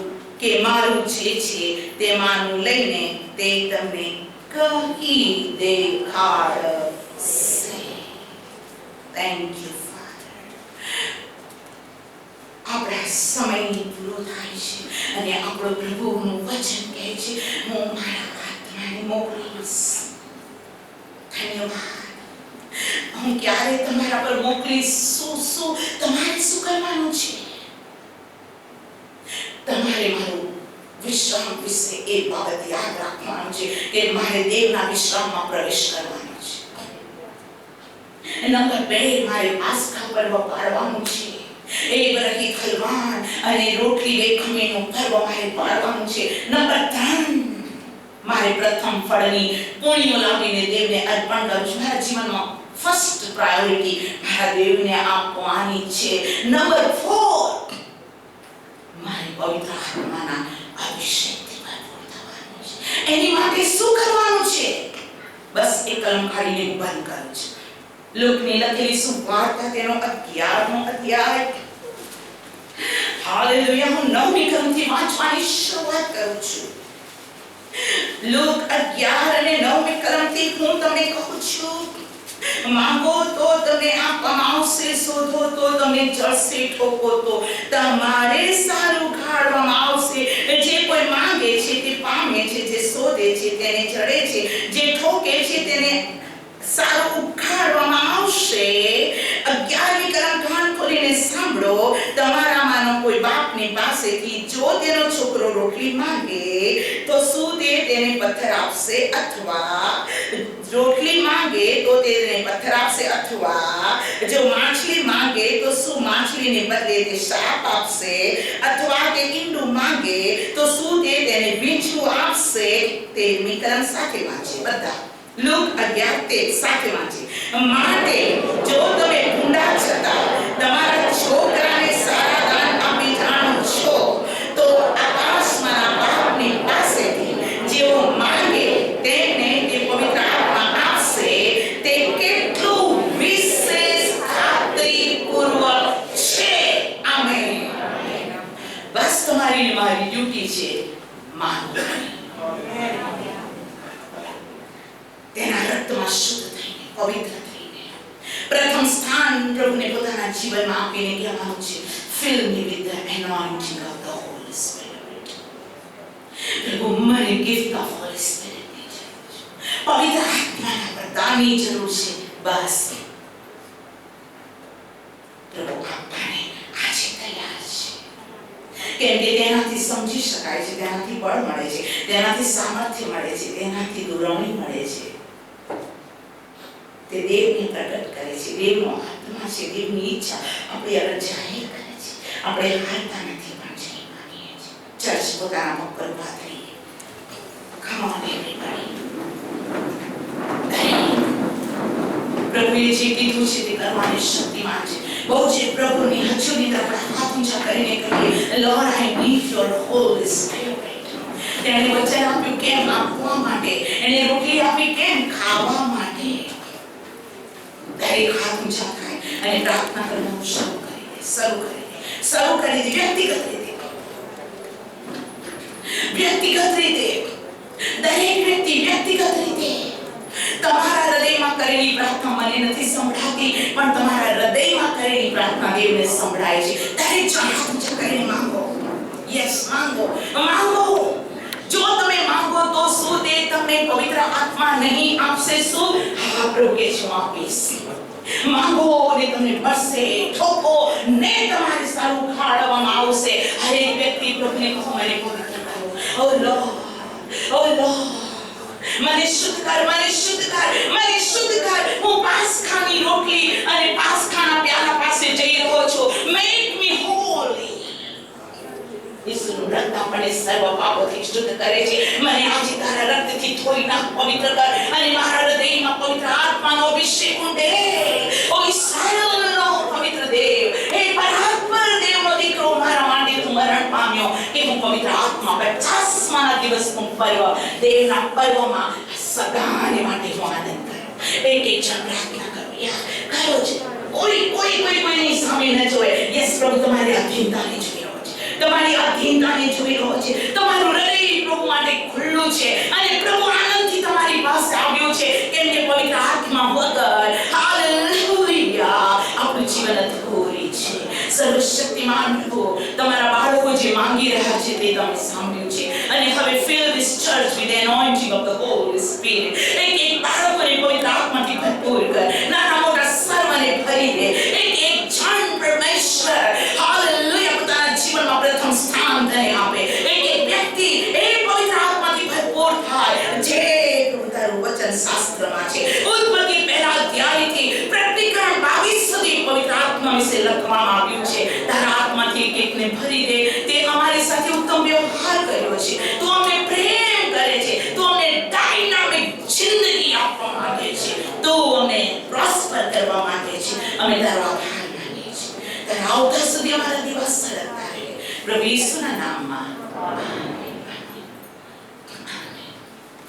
કે મારું જે છે તે માનું લઈને તે તમને કહી દેખાડશે. Thank you father. આપણા સમયની પૂરો થાય છે અને આપણો પ્રભુનું વચન કહે છે હું મારા આત્માને મોકલીશ. ધન્યવાદ. હું ક્યારે તમારા પર મોકલીશ? તમારે શું કરવાનું છે? તમારે મારું વિશ્રામ વિશે એ બાબત યાદ રાખવાનું છે કે મારે દેવના વિશ્રામમાં પ્રવેશ કરવાનો છે. નંબર 2, મારે પાસ્કા પર્વ પાળવાનું છે. એક રહીત હલવાન અને રોટલી વેખમીનું પર્વ મારે પાળવાનું છે. નંબર 3, મારે પ્રથમ ફળની પૂણીઓ લાવીને દેવને અર્પણ કરું છું. મારા જીવનમાં ફર્સ્ટ પ્રાયોરિટી મારા દેવને આપવાની છે. નંબર 4, મારે પવિત્ર આત્માના અભિષેકથી ભરપૂર થવાનું છે. એની માટે શું કરવાનું છે? બસ એક કલમ કાઢીને બંધ કરું છું. લૂકની લખેલી સુવાર્તા તેનો 11મો અધ્યાય. હાલેલુયા. હું 9મી કલમથી વાંચવાની શરૂઆત કરું છું. લૂક 11 અને 9મી કલમથી હું તમને કહું છું, માંગો તો તમને આપવામાં આવશે, શોધો તો તમને જળશે, ઠોકો તો તમારે સારું કાઢવામાં આવશે. જે કોઈ માંગે છે તે પામે છે, જે શોધે છે તેને જડે છે, જે ઠોકે છે તેને સારું ઉખાડવામાં આવશે. 11મી કલમ કાન ખોલીને સાંભળો. તમારામાંનો કોઈ બાપની પાસેથી જો તેનો છોકરો રોટલી માંગે તો શું તે તેને પથ્થર આપશે, અથવા રોટલી માંગે તો તેને પથ્થર આપશે, અથવા જો માછલી માંગે તો શું માછલીને બદલે તે સાપ આપશે, અથવા તે ઈંડું માંગે તો શું તે તેને વીંછું આપશે. તે મિકલમ સાથે વાંચે, બધા લુક 11:13 સાથે વાંચે. માટે જો તમે ભૂંડા છતાં તમારા છોકરાને સારા દાન આપી જાણો છો, તો આકાશમાંના બાપની પાસેથી જેઓ માંગે તેમને તે પવિત્ર આત્મા આપશે. તે કેટલું વિશેષ ખાતરીપૂર્વક છે. આમેન. બસ તમારી ને મારી ડ્યુટી છે માનવાની. તેના રક્તમાં શુદ્ધ થઈને, પવિત્ર થઈને પ્રથમ સ્થાન પ્રભુને પોતાના જીવનમાં આપીને કહેવાનું છે, fill me with the anointing of the Holy Spirit. પ્રભુ મને gift of Holy Spirit ની જરૂર છે, પવિત્ર આત્માના પ્રદાનની જરૂર છે. બસ પ્રભુ આપવાને આજે તૈયાર છે, કેમ કે તેનાથી સમજી શકાય છે, તેનાથી બળ મળે છે, તેનાથી સામર્થ્ય મળે છે, તેનાથી દુરવણી મળે છે. તે દેવને પ્રગટ કરે છે, દેવનો આત્મા છે, દેવની ઈચ્છા આપણે આગળ જાહેર કરે છે. આપણે હાલતા નથી પણ જઈ માનીએ છીએ. ચર્ચ પોતાના પગ પર ઉભા થઈએ. Come on everybody. પ્રભુએ જે કીધું છે તે કરવાની શક્તિમાન છે. બહુ જે પ્રભુની હજુની તરફ હાથ ઊંચા કરીને કહીએ, Lord, I need your Holy Spirit. તેણે વચન આપ્યું કેમ? આપવા માટે. એણે રોટલી આપી કેમ? ખાવા માટે. દરેક હાથ ઊંચા થાય અને પ્રાર્થના કરવાનું શરૂ કરી દે. વ્યક્તિગત રીતે દરેક વ્યક્તિ વ્યક્તિગત રીતે તમારા હૃદયમાં કરેલી પ્રાર્થના મને નથી સંભળાતી, પણ તમારા હૃદયમાં કરેલી પ્રાર્થના દેવને સંભળાય છે. દરેક જણ હાથ ઊંચા કરીને માંગો. યસ, માંગો. જો તમે માંગો તો શું તે તમને પવિત્ર આત્મા નહીં આપશે? શું? હા પ્રભુ કે હું આપીશ. માંગો ને તમને મળશે, ઠોકો ને તમારે સારું ખાડવામાં આવશે. હરેક વ્યક્તિ પ્રભુને કહો, મને પવિત્ર કરો. ઓ લોર્ડ, મને શુદ્ધ કર. હું પાસખાની રોટલી અને પાસખાના પ્યાલા પાસે જઈ રહ્યો છું. Make me Holi. ઈસુનું રક્ત આપણને સર્વ પાપોથી શુદ્ધ કરે છે. મને આજે તારા રક્તથી ધોઈ નાખ, પવિત્ર કર અને મારા હૃદયમાં પવિત્ર આત્માનો અભિષેક ઊંડે. ઓ ઈશ્વરનો પવિત્ર દેવ, હે પરાત્પર દેવનો દીકરો, મારા માટે તું મરણ પામ્યો કે હું પવિત્ર આત્મા 50માના દિવસનું પર્વ, દેવના પર્વમાં સદાને માટે હું આનંદ કરું. એક જણ પ્રાર્થના કરો. કરો છે કોઈની સામે ન જોવે. યસ પ્રભુ, તમારી અધીનતાને જોઈ રહ્યો છે, તમારી અધીનતાને જોઈ રહ્યો છે. તમારું હૃદય પ્રભુ માટે ખુલ્લું છે અને પ્રભુ આનંદથી તમારી પાસે આવ્યો છે, કેમ કે પવિત્ર આત્મા વગર હાલેલુયા આપણું જીવન અધૂરી છે. સર્વશક્તિમાન પ્રભુ તમારા બાળકો જે માંગી રહ્યા છે તે તમે સાંભળ્યું છે, અને હવે fill this church with the anointing of the Holy Spirit. એક બાળકોને પવિત્ર આત્માથી ભરપૂર કર. નાના મોટા સર્વને ભરી દે. એક જણ પરમેશ્વર હાલેલુયા પોતાના જીવનમાં પ્રથમ સ્થાન તેને આપે. એક વ્યક્તિ એ પવિત્ર આત્માથી ભરપૂર થાય, જે પ્રભુ તારું વચન શાસ્ત્રમાં છે. ઉત્પત્તિ પહેલા અધ્યાયથી પ્રકટીકરણ 22 સુધી પવિત્ર આત્મા વિશે લખવામાં આવ્યું છે. તારા આત્માથી એકને ભરી દે. તે અમારી સાથે ઉત્તમ વ્યવહાર કર્યો છે. તું અમને પ્રેમ કરે છે. તું અમને ડાયનામિક જિંદગી આપવા માંગે છે. તું અમને પ્રોસ્પર કરવા માંગે છે. અમે તારો આભાર માનીએ છીએ. તારા આવતા સુધી અમારા દિવસ સરળતા રહે. પ્રભુ ઈસુના નામમાં આમેન.